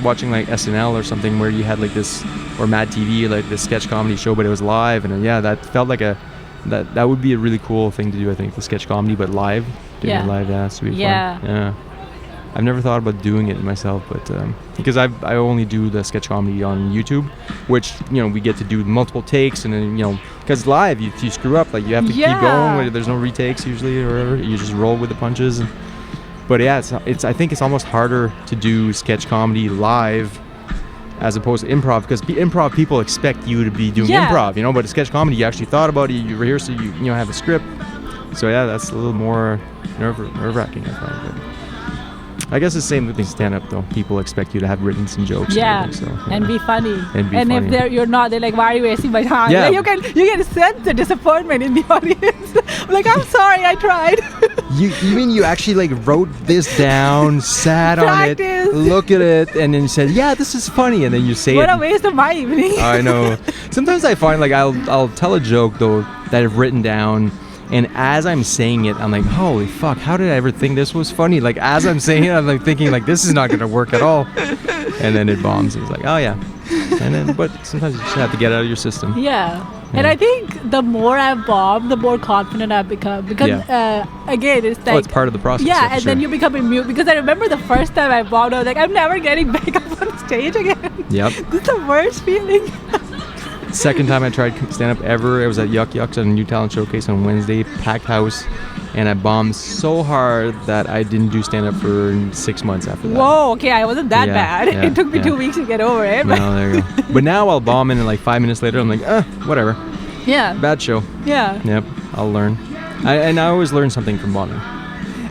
watching like SNL or something, where you had like this, or Mad TV, like this sketch comedy show, but it was live, and that felt like that would be a really cool thing to do, I think, the sketch comedy, but live. Doing it live, yeah, so it'd be fun. Yeah. I've never thought about doing it myself, but because I only do the sketch comedy on YouTube, which, you know, we get to do multiple takes, and then, you know, because live you screw up, like you have to keep going. There's no retakes usually, or whatever. You just roll with the punches. But yeah, it's I think it's almost harder to do sketch comedy live as opposed to improv, because improv people expect you to be doing improv, you know. But sketch comedy, you actually thought about it, you rehearsed it, you know, have a script. So yeah, that's a little more nerve-wracking, I find. But I guess it's the same with stand-up, though. People expect you to have written some jokes. And be funny. And if you're not, they're like, why are you wasting my time? Yeah. Like, you can sense the disappointment in the audience. Like, I'm sorry, I tried. You mean you actually like wrote this down, sat on it, look at it, and then you said, yeah, this is funny, and then you say what a waste of my evening. I know. Sometimes I find like I'll tell a joke though that I've written down, and as I'm saying it, I'm like, holy fuck, how did I ever think this was funny? Like, as I'm saying it, I'm like thinking like, this is not going to work at all. And then it bombs. It's like, oh yeah. And then, but sometimes you just have to get out of your system. Yeah. And I think the more I've bombed, the more confident I've become. Because, again, it's like... it's part of the process. Yeah, and then you become immune. Because I remember the first time I bombed, I was like, I'm never getting back up on stage again. Yep. This is the worst feeling. Second time I tried stand-up ever, it was at Yuck Yucks on a New Talent Showcase on Wednesday, packed house, and I bombed so hard that I didn't do stand-up for 6 months after that. Whoa, okay, I wasn't that bad. Yeah, it took me 2 weeks to get over it. But no, there you go. But now I'll bomb in and like 5 minutes later, I'm like, whatever. Yeah. Bad show. Yeah. Yep, I'll learn. And I always learn something from bombing.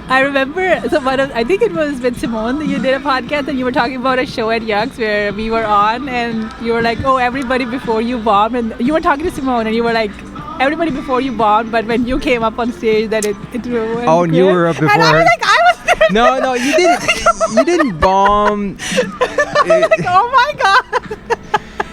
I remember, I think it was with Simone that you did a podcast and you were talking about a show at Yucks where we were on and you were like, oh, everybody before you bomb. And you were talking to Simone and you were like, everybody before you bomb, but when you came up on stage that it went Oh, and you were up before. And I was like, I was there. No, you didn't. You didn't bomb. Like, oh my God.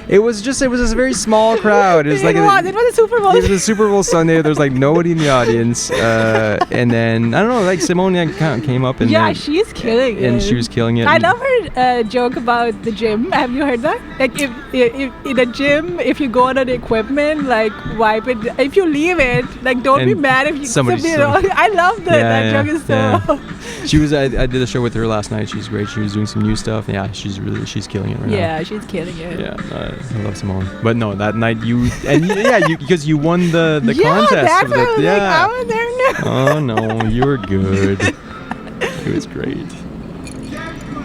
It was a very small crowd. It was it was a Super Bowl. It was a Super Bowl Sunday. There was like nobody in the audience. And then, I don't know, like Simone came up and... Yeah, she's killing it. And she was killing it. I love her joke about the gym. Have you heard that? Like if in a gym, if you go on an equipment, like wipe it. If you leave it, like don't be mad if you... I love that. That joke is so... Yeah. She was. I did a show with her last night. She's great. She was doing some new stuff. Yeah, she's killing it right now. Yeah, she's killing it. Yeah, I love Simone. But no, that night because you won the contest. That's what I was there now. Oh no, you were good. It was great.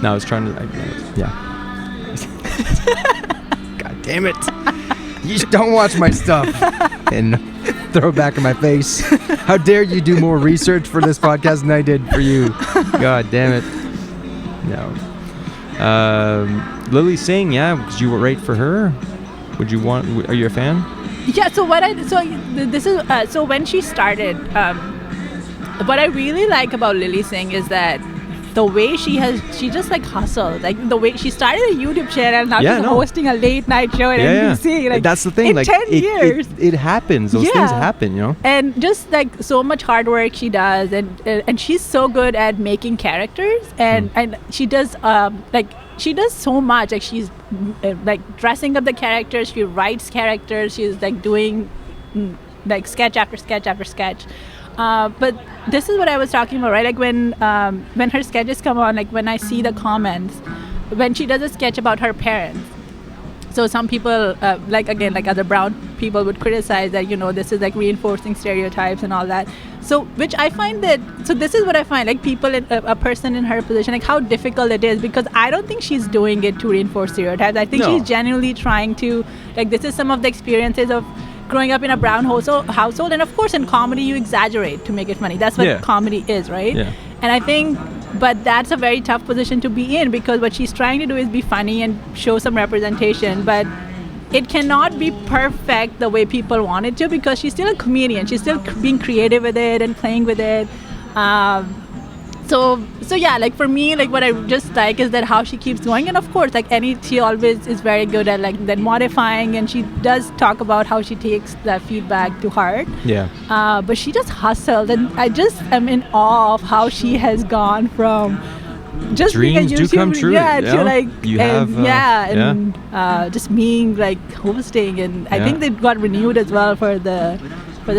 No, I was trying to. God damn it! You just don't watch my stuff and throw it back in my face. How dare you do more research for this podcast than I did for you? God damn it! No. Lily Singh, because you were right for her. Are you a fan? Yeah. So when she started, what I really like about Lily Singh is that the way she just like hustles, like the way she started a YouTube channel and now she's hosting a late night show at NBC. Like that's the thing. In like 10 years, it happens. Those things happen, you know. And just like so much hard work she does, and she's so good at making characters, and she does she does so much. Like she's like dressing up the characters. She writes characters. She's like doing like sketch after sketch after sketch. But this is what I was talking about, right? Like when her sketches come on, like when I see the comments, when she does a sketch about her parents. So some people, like other brown people would criticize that, this is like reinforcing stereotypes and all that. So which I find this is what I find, like people, a person in her position, like how difficult it is, because I don't think she's doing it to reinforce stereotypes. I think she's genuinely trying to, like, this is some of the experiences of growing up in a brown household, and of course in comedy you exaggerate to make it funny. That's what comedy is, right? Yeah. And I think, but that's a very tough position to be in, because what she's trying to do is be funny and show some representation, but it cannot be perfect the way people want it to, because she's still a comedian. She's still being creative with it and playing with it. So yeah, like for me, like what I just like is that how she keeps going, and of course, like she always is very good at like that modifying, and she does talk about how she takes that feedback to heart. Yeah. But she just hustles, and I just am in awe of how she has gone from just dreams being a YouTube, do come true. To like just being like hosting, and I think they got renewed as well for the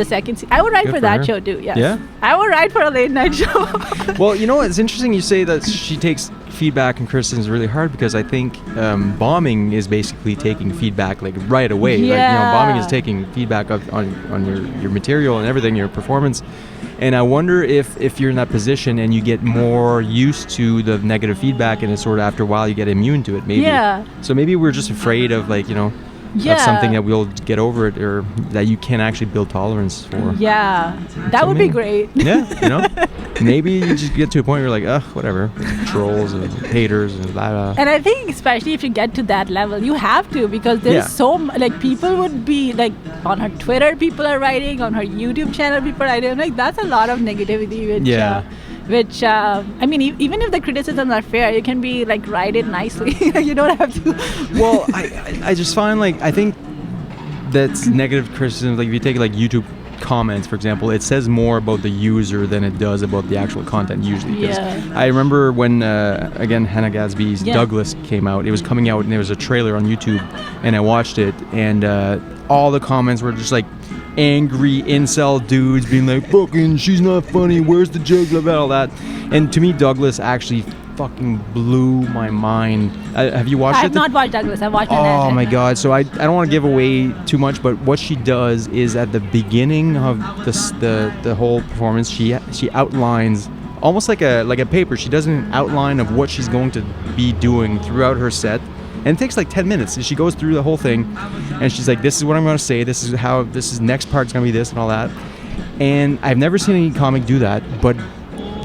second season. I would write for that show too. Yes. Yeah. I would write for a late night show. Well, it's interesting you say that she takes feedback and criticism really hard, because I think bombing is basically taking feedback like right away. Yeah. Like, bombing is taking feedback on your material and everything, your performance. And I wonder if you're in that position and you get more used to the negative feedback, and it's sort of after a while you get immune to it, maybe. Yeah. So maybe we're just afraid of that's something that we'll get over it, or that you can actually build tolerance for. Yeah, that would be great. Yeah, maybe you just get to a point where you're like, whatever, trolls and haters and blah, blah. And I think especially if you get to that level, you have to, because there's so like people would be like on her Twitter, people are writing, on her YouTube channel, people are writing. Like that's a lot of negativity, which I mean, even if the criticisms are fair, you can be like write it nicely. You don't have to. Well, I just find I think that's negative criticism. Like if you take like YouTube comments, for example, it says more about the user than it does about the actual content usually. I remember when again Hannah Gadsby's Douglas came out. It was coming out and there was a trailer on YouTube, and I watched it, and all the comments were just like angry incel dudes being like, fucking she's not funny, where's the joke about all that. And to me, Douglas actually fucking blew my mind. Have you watched it? I've not watched Douglas. I've watched Annette. Oh my god. So I don't want to give away too much, but what she does is at the beginning of the whole performance, she outlines almost like a paper. She does an outline of what she's going to be doing throughout her set. And it takes like 10 minutes. She goes through the whole thing and she's like, this is what I'm going to say. This is next part's going to be this and all that. And I've never seen any comic do that, but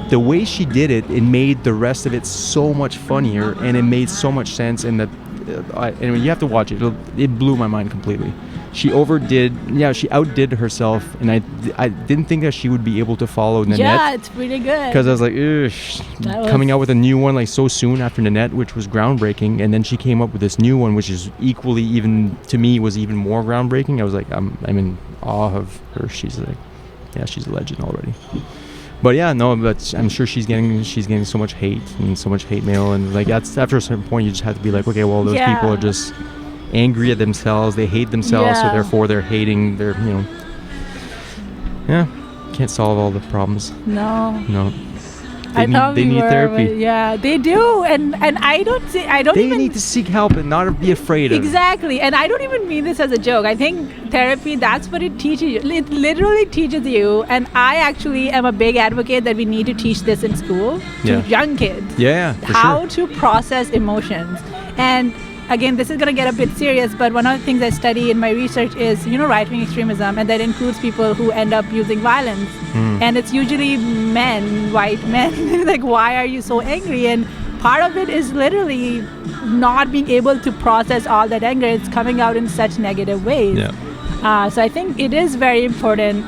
the way she did it, it made the rest of it so much funnier and it made so much sense. And anyway, you have to watch it. It blew my mind completely. She outdid herself, and I didn't think that she would be able to follow Nanette. Yeah, it's pretty good. Because I was like, coming out with a new one like so soon after Nanette, which was groundbreaking, and then she came up with this new one, which is equally, even to me, was even more groundbreaking. I was like, I'm in awe of her. She's a legend already. But yeah, no, but I'm sure she's getting so much hate and so much hate mail, and like that's after a certain point you just have to be like, okay, well, those people are just angry at themselves, they hate themselves, so therefore they're hating their, can't solve all the problems. No. They need therapy. Yeah, they do, and I don't they need to seek help and not be afraid of. Exactly, and I don't even mean this as a joke. I think therapy, that's what it teaches you. It literally teaches you, and I actually am a big advocate that we need to teach this in school to young kids. Yeah, how to process emotions. And again, this is going to get a bit serious, but one of the things I study in my research is, right-wing extremism, and that includes people who end up using violence. And it's usually men, white men, like, why are you so angry? And part of it is literally not being able to process all that anger. It's coming out in such negative ways. So I think it is very important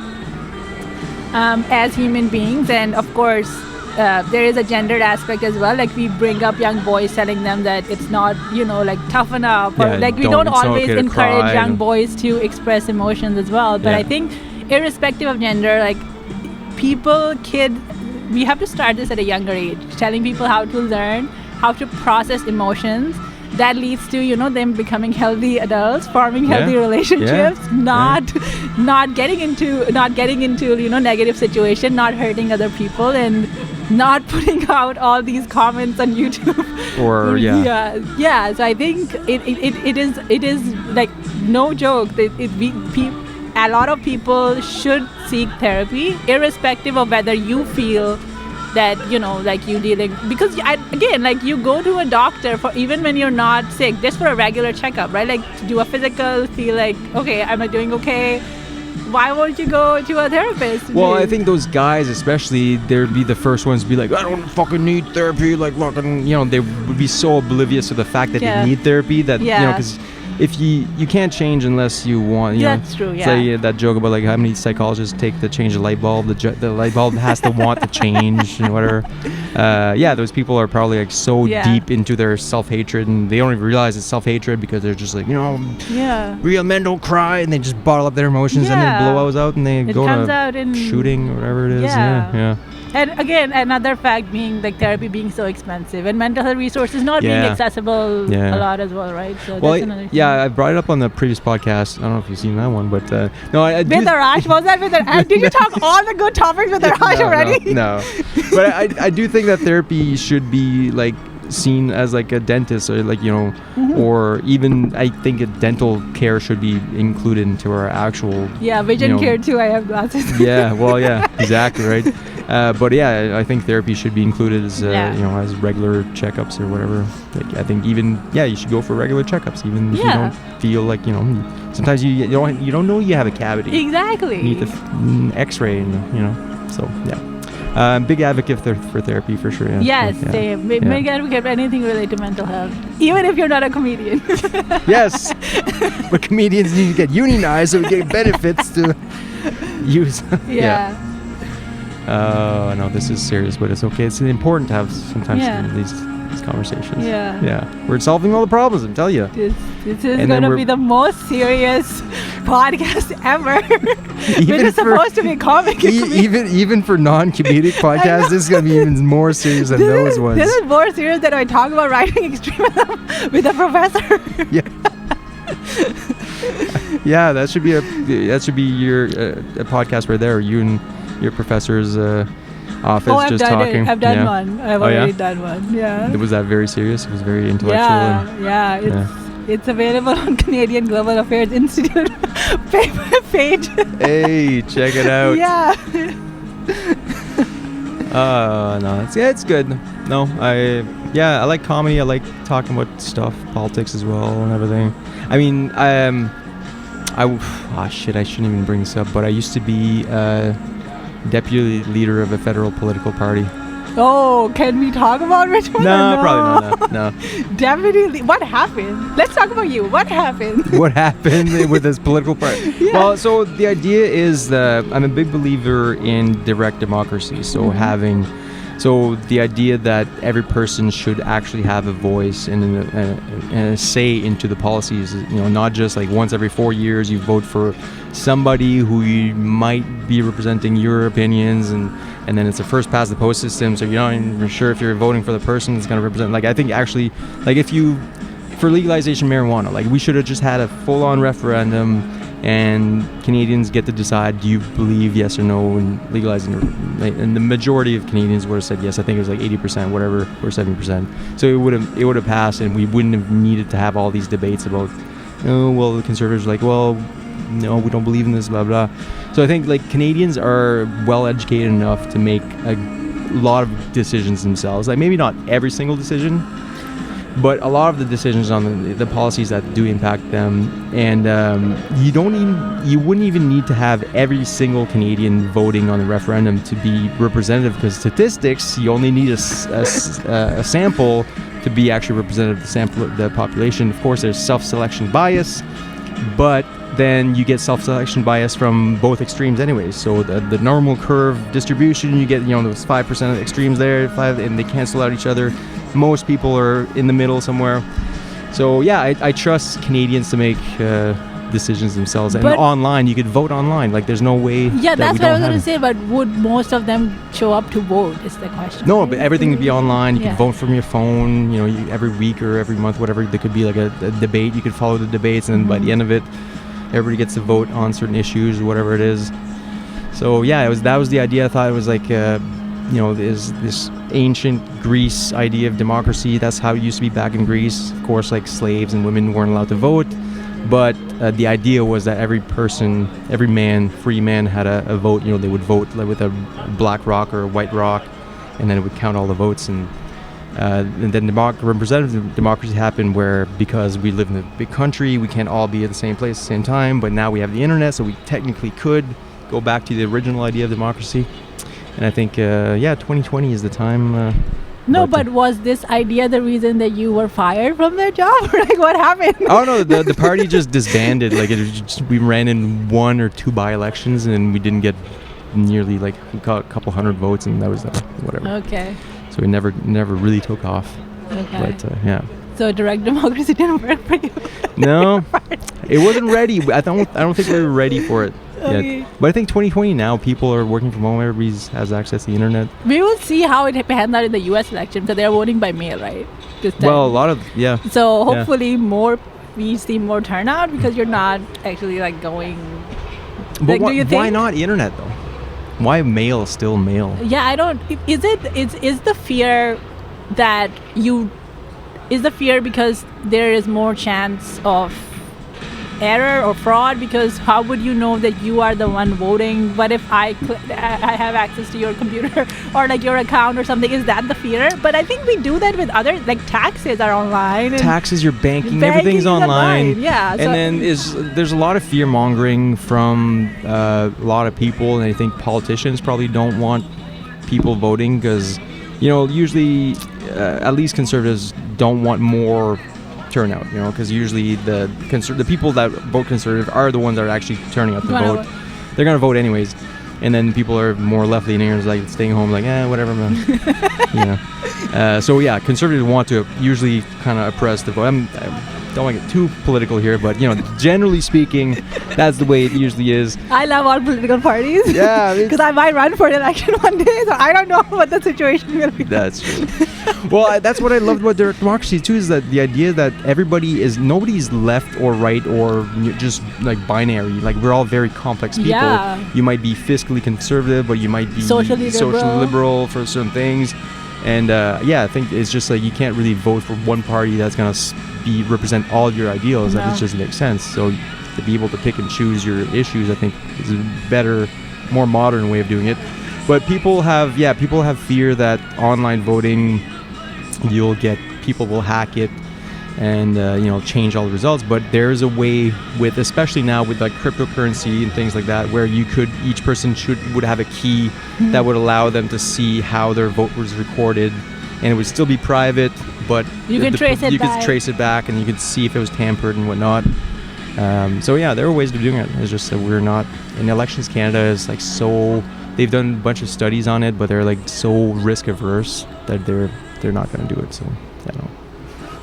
as human beings, and of course, there is a gendered aspect as well. Like, we bring up young boys telling them that it's not, like, toughen up, or like we don't always encourage young boys to express emotions as well. But I think irrespective of gender, like, we have to start this at a younger age, telling people how to learn, how to process emotions. That leads to, them becoming healthy adults, forming healthy relationships, not getting into negative situation, not hurting other people, and not putting out all these comments on YouTube. Or So I think it is like, no joke. A lot of people should seek therapy, irrespective of whether you feel that, like, you dealing, because you go to a doctor for, even when you're not sick, just for a regular checkup, right? Like, to do a physical, feel like, okay, am I doing okay? Why won't you go to a therapist? Well, I think those guys especially, they'd be the first ones to be like, I don't fucking need therapy, like, fucking, they would be so oblivious to the fact that they need therapy that, because if you can't change unless you want, that's true. It's like that joke about like how many psychologists take to change the light bulb. The light bulb has to want to change and whatever. Those people are probably like so deep into their self-hatred, and they don't even realize it's self-hatred because they're just like, real men don't cry, and they just bottle up their emotions and then blow out and they go to shooting or whatever it is. Yeah. And again, another fact being like therapy being so expensive and mental health resources not being accessible a lot as well, right? So that's another thing. I brought it up on the previous podcast. I don't know if you've seen that one, but no, I with Arash, was that with Arash? Did you talk all the good topics with Arash already? No. But I do think that therapy should be like seen as like a dentist, or like, or even I think a dental care should be included into our actual vision care too. I have glasses. Exactly, right. But I think therapy should be included as as regular checkups or whatever. Like, I think even you should go for regular checkups, even if you don't feel like sometimes you don't know you have a cavity. Exactly. You need the X-ray, and so big advocate for therapy for sure. Yes, same. Big advocate for anything related to mental health, even if you're not a comedian. Yes, but comedians need to get unionized so we get benefits to use. Oh no, this is serious, but it's okay. It's important to have sometimes these conversations. We're solving all the problems, I'm telling you. This is going to be the most serious podcast ever. Which is supposed to be comic. Even for non-comedic podcasts, this is going to be even more serious than those ones. This is more serious than I talk about writing extremism with a professor. That should be your a podcast right there. You and your professors office I've just done talking? it. I've done one. I've Oh, yeah? already done one. Yeah. Was that very serious? It was very intellectual. It's available on Canadian Global Affairs Institute page. Hey, check it out. Yeah. No, it's good. No, I like comedy. I like talking about stuff, politics as well, and everything. I mean, I shouldn't even bring this up, but I used to be deputy leader of a federal political party. Oh, can we talk about which one? No, probably not. No. Definitely. What happened? Let's talk about you. What happened? What happened with this political party? Yeah. Well, so the idea is that I'm a big believer in direct democracy. So the idea that every person should actually have a voice and a say into the policies, not just like once every 4 years you vote for somebody who you might be representing your opinions, and then it's a first past the post system, so you're not even sure if you're voting for the person that's going to represent. Like, I think actually, like, for legalization of marijuana, like, we should have just had a full-on referendum, and Canadians get to decide, do you believe yes or no in legalizing it? And the majority of Canadians would have said yes. I think it was like 80%, whatever, or 70%. So it would have passed, and we wouldn't have needed to have all these debates about, well, the Conservatives are like, well, no, we don't believe in this, blah, blah. So I think, like, Canadians are well educated enough to make a lot of decisions themselves. Like, maybe not every single decision, but a lot of the decisions on the policies that do impact them. And you wouldn't even need to have every single Canadian voting on the referendum to be representative, because statistics, you only need a sample to be actually representative of the population. Of course, there's self-selection bias, but then you get self-selection bias from both extremes anyways. So the normal curve distribution, you get, those 5% of extremes there, and they cancel out each other. Most people are in the middle somewhere. So yeah, I trust Canadians to make decisions themselves. And online, you could vote online. Like, there's no way. Yeah, that's what I was going to say. But would most of them show up to vote? Is the question. No, but everything would be online. You can vote from your phone. Every week or every month, whatever. There could be like a debate. You could follow the debates, and by the end of it, everybody gets to vote on certain issues or whatever it is. So yeah, that was the idea. I thought it was like this ancient Greece idea of democracy. That's how it used to be back in Greece. Of course, like, slaves and women weren't allowed to vote, but the idea was that every free man had a vote. They would vote like with a black rock or a white rock, and then it would count all the votes. And then representative democracy happened, where, because we live in a big country, we can't all be at the same place at the same time, but now we have the internet, so we technically could go back to the original idea of democracy. And I think 2020 is the time. But was this idea the reason that you were fired from the job? Like, what happened? Oh no, the party just disbanded. Like, we ran in 1 or 2 by-elections, and we didn't get nearly, like, we got a couple hundred votes, and that was whatever. Okay. So it never really took off. Okay. But yeah. So direct democracy didn't work for you. No, it wasn't ready. I don't think we were ready for it okay. yet. But I think 2020 now, people are working from home. Everybody has access to the internet. We will see how it pans out in the U.S. election, because they're voting by mail, right? This time. Well, a lot of So hopefully we see more turnout, because you're not actually like going. But why not internet though? Why mail still mail? Yeah, I don't. Is the fear that is the fear because there is more chance of error or fraud? Because how would you know that you are the one voting? What if I have access to your computer or like your account or something? Is that the fear? But I think we do that with other, like, taxes are online. Taxes, your banking, everything's online. Yeah. And then there's a lot of fear mongering from a lot of people, and I think politicians probably don't want people voting because, usually at least Conservatives don't want more turnout, because usually the people that vote Conservative are the ones that are actually turning out to vote. They're going to vote anyways. And then people are more left-leaning, like staying home, like, whatever, man. So yeah, conservatives want to usually kind of oppress the vote. I don't want to get too political here, but generally speaking, that's the way it usually is. I love all political parties. Yeah, because I might run for an election one day, so I don't know what the situation will be. That's true. Well, that's what I loved about direct democracy too, is that the idea that nobody's left or right or just like binary. Like we're all very complex people. Yeah. You might be fiscally conservative, but you might be socially liberal for certain things. And I think it's just like you can't really vote for one party that's gonna represent all of your ideals. That just makes sense. So to be able to pick and choose your issues, I think is a better, more modern way of doing it. But people have fear that online voting, people will hack it and change all the results. But there's a way with, especially now with like cryptocurrency and things like that, where each person would have a key that would allow them to see how their vote was recorded, and it would still be private, but you could trace it back, and you could see if it was tampered and whatnot. So yeah, there are ways of doing it. It's just that we're not in Elections Canada is like so. They've done a bunch of studies on it, but they're like so risk averse that they're not going to do it. So I don't know.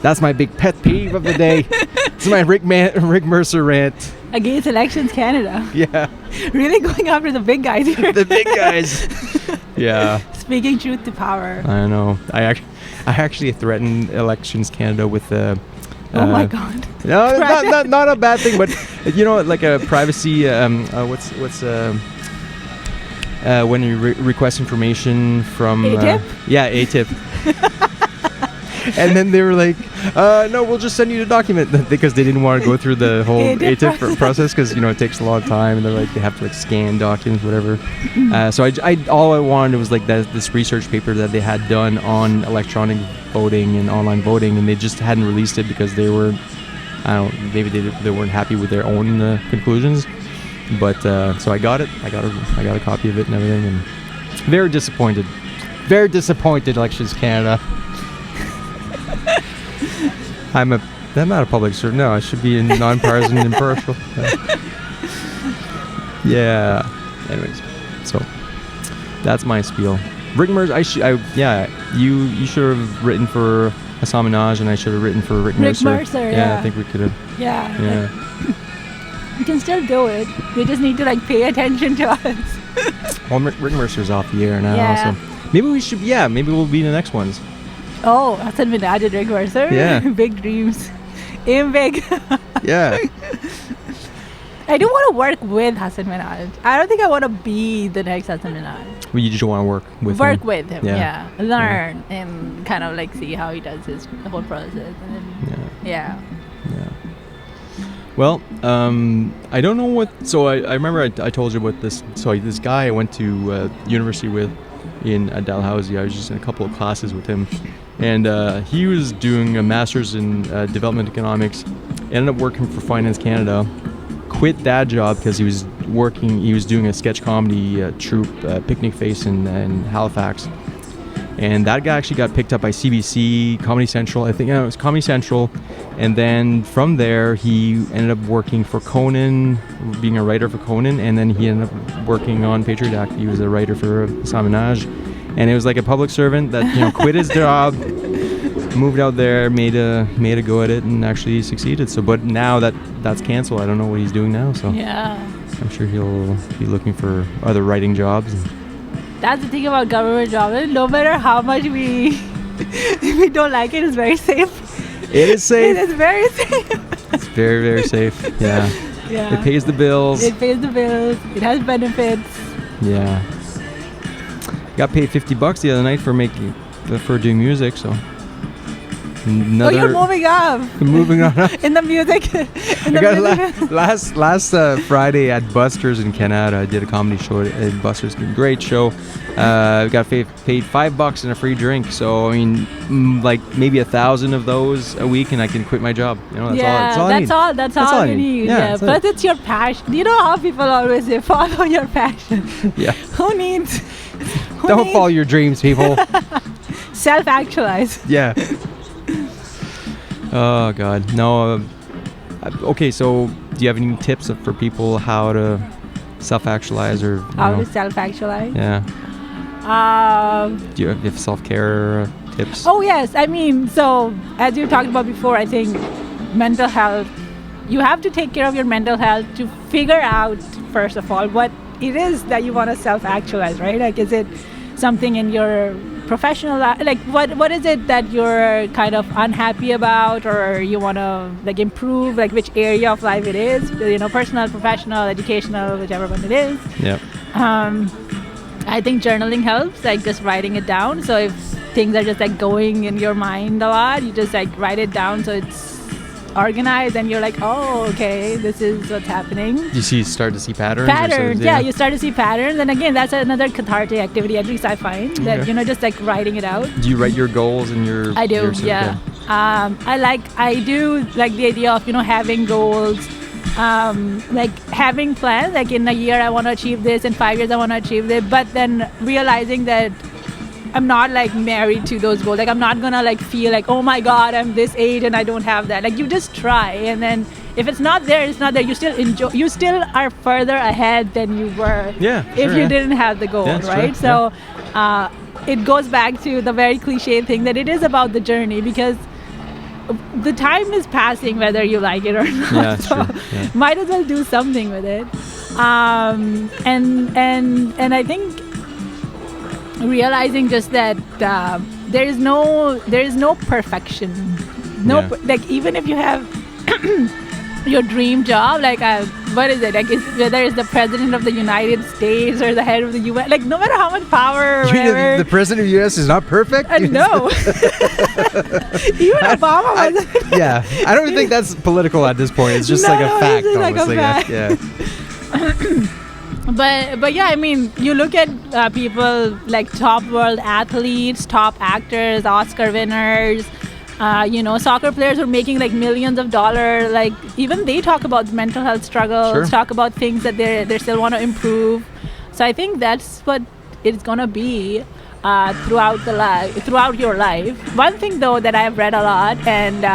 That's my big pet peeve of the day. It's my Rick Mercer rant. Against Elections Canada. Yeah. Really going after the big guys here. The big guys. Yeah. Speaking truth to power. I know. I actually threatened Elections Canada with oh my God. No, not a bad thing, but like a privacy. When you request information from ATIP? ATIP. And then they were like, no, we'll just send you the document, because they didn't want to go through the whole ATIP process, because it takes a long time, and they're like, they have to like scan documents, whatever. So I all I wanted was like this research paper that they had done on electronic voting and online voting, and they just hadn't released it because they were, maybe they weren't happy with their own conclusions. But so I got it. I got a copy of it and everything, and very disappointed. Very disappointed, Elections Canada. I'm not a public servant. No, I should be non-partisan and impartial. Yeah. Anyways, so that's my spiel. Rick Mercer. You should have written for Hassan Minaj, and I should have written for Rick Mercer. Yeah, I think we could have. Yeah. You can still do it. You just need to like pay attention to us. Well, Rick Mercer's off the air now, yeah. So maybe we should. Yeah, maybe we'll be in the next ones. Oh, Hassan Minaj and Rick Mercer. Yeah. Big dreams. Aim big. Yeah. I do want to work with Hassan Minaj. I don't think I want to be the next Hassan Minaj. Well, you just want to work with him. Work with him, yeah. Learn and kind of like see how he does his whole process. And then, yeah. Well, I don't know what. So I remember I told you about this. So this guy I went to university with in Dalhousie. I was just in a couple of classes with him, and he was doing a master's in development economics. Ended up working for Finance Canada. Quit that job because he was doing a sketch comedy troupe, Picnic Face in Halifax. And that guy actually got picked up by CBC, Comedy Central. I think it was Comedy Central. And then from there, he ended up working for Conan, being a writer for Conan. And then he ended up working on Patriot Act. He was a writer for Hassan Minaj. And it was like a public servant that quit his job, moved out there, made a go at it, and actually succeeded. So, but now that's canceled. I don't know what he's doing now. So yeah, I'm sure he'll be looking for other writing jobs. That's the thing about government jobs. No matter how much we don't like it, it's very safe. It is safe. It is very safe. It's very, very safe. Yeah. Yeah. It pays the bills. It pays the bills. It has benefits. Yeah. Got paid $50 the other night for doing music, so. You're moving up. Moving on up. In the music. Last Friday at Buster's in Canada, I did a comedy show at Buster's. Great show. Got paid $5 and a free drink. So I mean, like maybe 1,000 of those a week, and I can quit my job. That's all you need. Yeah. Plus, it's your passion. You know how people always say, follow your passion. Yeah. Don't follow your dreams, people. Self-actualize. Yeah. Oh God, no. Okay, so do you have any tips for people how to self-actualize how to self-actualize? Yeah. Do you have self-care tips? Oh, yes. I mean, so as you talked about before, I think mental health, you have to take care of your mental health to figure out, first of all, what it is that you want to self-actualize, right? Like, is it something in your professional life? Like, what is it that you're kind of unhappy about, or you want to like improve, like which area of life it is, personal, professional, educational, whichever one it is. Yeah. I think journaling helps, like just writing it down. So if things are just like going in your mind a lot, you just like write it down so it's organized and you're like, oh, okay, this is what's happening. You start to see patterns? You start to see patterns. And again, that's another cathartic activity, at least I find, that, just like writing it out. Do you write your goals and your... I do, yeah. I do like the idea of, having goals, like having plans, like in a year I want to achieve this, in 5 years I want to achieve this, but then realizing that I'm not like married to those goals. Like I'm not gonna like feel like, oh my God, I'm this age and I don't have that. Like you just try, and then if it's not there, it's not there. You still enjoy. You still are further ahead than you were if you didn't have the goal, right? So it goes back to the very cliche thing that it is about the journey, because the time is passing whether you like it or not. Yeah, so might as well do something with it. And I think realizing just that there is no perfection. Like even if you have your dream job, like what is it? Like whether it's the president of the United States or the head of the UN, like no matter how much power or whatever. The president of the US is not perfect? No. Even Obama wasn't. I don't think that's political at this point. It's just like a fact. It's like almost. a fact. Yeah. But yeah, I mean, you look at people like top world athletes, top actors, Oscar winners, soccer players who are making like millions of dollars. Like even they talk about mental health struggles, talk about things that they still want to improve. So I think that's what it's gonna be throughout your life. One thing though that I've read a lot, and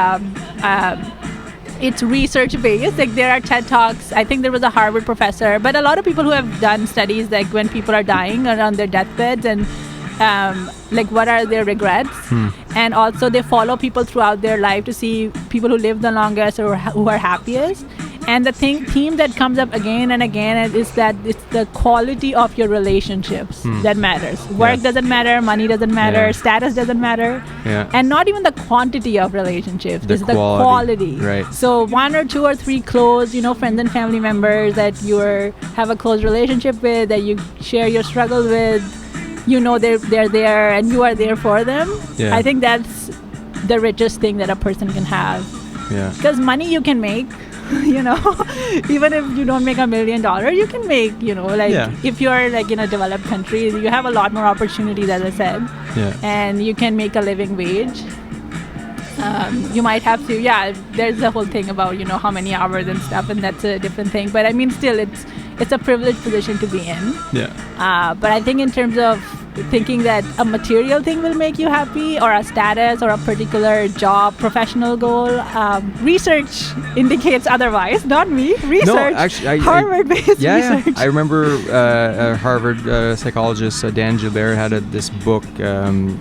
it's research based. Like there are TED Talks. I think there was a Harvard professor, but a lot of people who have done studies like when people are dying or on their deathbeds, and like what are their regrets, and also they follow people throughout their life to see people who live the longest or who are happiest. And the theme that comes up again and again is that it's the quality of your relationships that matters. Work doesn't matter, money doesn't matter, status doesn't matter, and not even the quantity of relationships. It's the quality. Right. So 1 or 2 or 3 close, friends and family members that you have a close relationship with, that you share your struggle with, they're there and you are there for them. I think that's the richest thing that a person can have. Because money you can make. Even if you don't make $1 million, you can make, if you're like in a developed country, you have a lot more opportunities, as I said, and you can make a living wage. You might have to, there's the whole thing about, how many hours and stuff, and that's a different thing. But I mean, still, it's a privileged position to be in. But I think in terms of thinking that a material thing will make you happy, or a status, or a particular job, professional goal, research indicates otherwise. Not me. Research. No, actually, Harvard-based research. I remember a Harvard psychologist, Dan Javed, had this book, and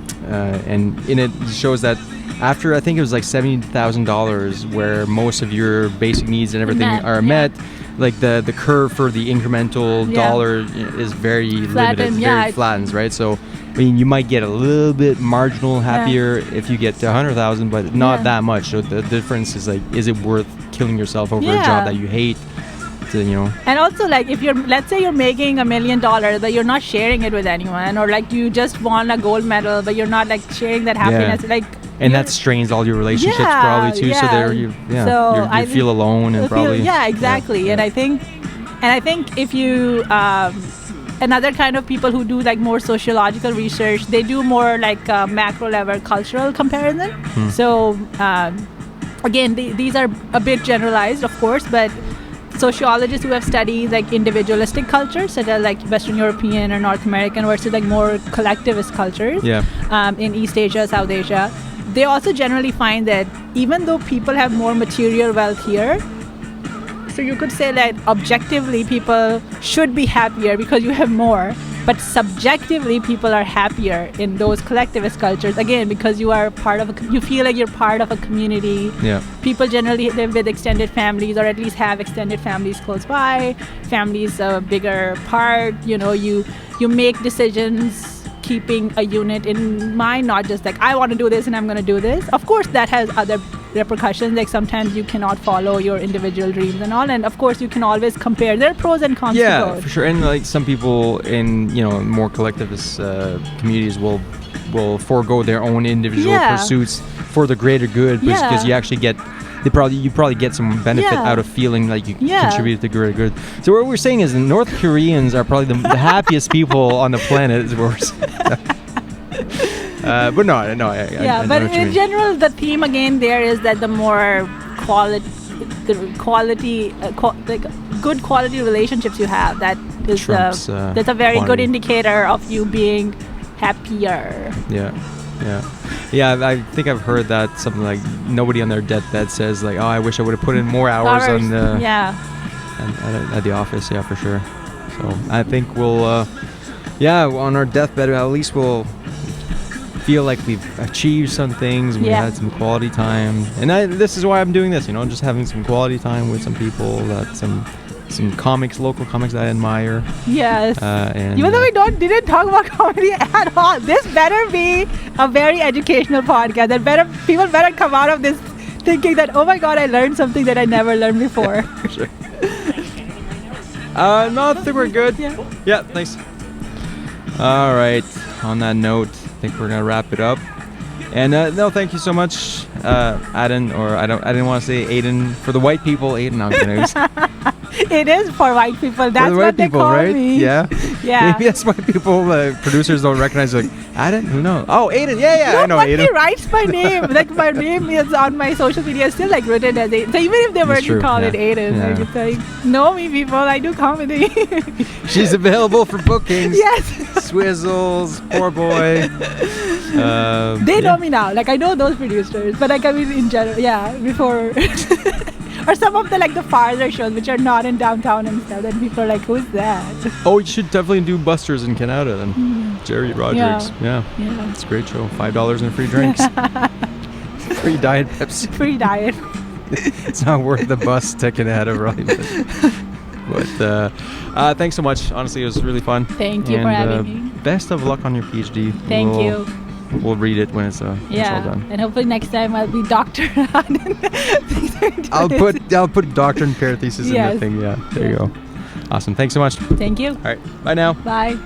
in it shows that after I think it was like $70,000, where most of your basic needs and everything are met. Like the curve for the incremental dollar is very limited, very flattens, right? So, I mean, you might get a little bit marginal happier if you get to 100,000, but not that much. So the difference is like, is it worth killing yourself over a job that you hate? And also, like, if let's say you're making $1 million, but you're not sharing it with anyone, or like you just won a gold medal, but you're not like sharing that happiness, like. And that strains all your relationships probably too. So there you feel alone and probably. Exactly. And I think if you another kind of people who do like more sociological research, they do more like macro level cultural comparison. So again, these are a bit generalized, of course, but sociologists who have studied like individualistic cultures, such as like Western European or North American, versus like more collectivist cultures in East Asia, South Asia, they also generally find that even though people have more material wealth here, so you could say that objectively people should be happier because you have more, But subjectively, people are happier in those collectivist cultures, again, because you are part of you feel like you're part of a community. Yeah. People generally live with extended families, or at least have extended families close by. Families a bigger part. You make decisions keeping a unit in mind, not just like, I want to do this and I'm going to do this. Of course, that has other repercussions, like sometimes you cannot follow your individual dreams and all, and of course you can always compare. There are pros and cons to both. For sure. And like some people in more collectivist communities will forego their own individual pursuits for the greater good, because you actually get you probably get some benefit out of feeling like you contribute to the greater good. So what we're saying is the North Koreans are probably the happiest people on the planet, is what we're saying. But no, I but in general, the theme again there is that the more good quality relationships you have, that is that's a very good indicator of you being happier. Yeah, I think I've heard that something like nobody on their deathbed says like, oh, I wish I would have put in more hours on the at the office. Yeah, for sure. So I think we'll on our deathbed at least we'll feel like we've achieved some things. We had some quality time, and this is why I'm doing this. Just having some quality time with some people, that some local comics that I admire. Yes. And even though we didn't talk about comedy at all, this better be a very educational podcast. People better come out of this thinking that, oh my God, I learned something that I never learned before. For sure. No, I think we're good. Yeah, thanks. All right. On that note, I think we're gonna wrap it up. And no, thank you so much, Aiden, or I didn't want to say Aiden for the white people. Aiden, I'm gonna. It is for white people. That's the what white they people, call right? me. Yeah. Maybe that's why people, producers don't recognize. Like, Aiden, who knows? Oh, Aiden. Yeah, I know but Aiden. He writes my name. Like my name is on my social media still like written as Aiden. So even if they were to call it Aiden, like, it's like, know me, people. I do comedy. She's available for bookings. Yes. Swizzles, poor boy. They know me now. Like I know those producers, but like I mean in general, before. Or some of the farther shows which are not in downtown and stuff, and people are like, who's that? Oh, you should definitely do Buster's in Canada then. Jerry Rodrigues. Yeah. It's a great show. $5 and free drinks. Free diet Pepsi. Free diet. It's not worth the bus to Canada, right? But thanks so much. Honestly, it was really fun. Thank you for having me. Best of luck on your PhD. Thank you. We'll read it when it's all done. And hopefully next time I'll be doctor. I'll put doctor and parentheses in the thing. Yeah, there you go. Awesome. Thanks so much. Thank you. All right. Bye now. Bye.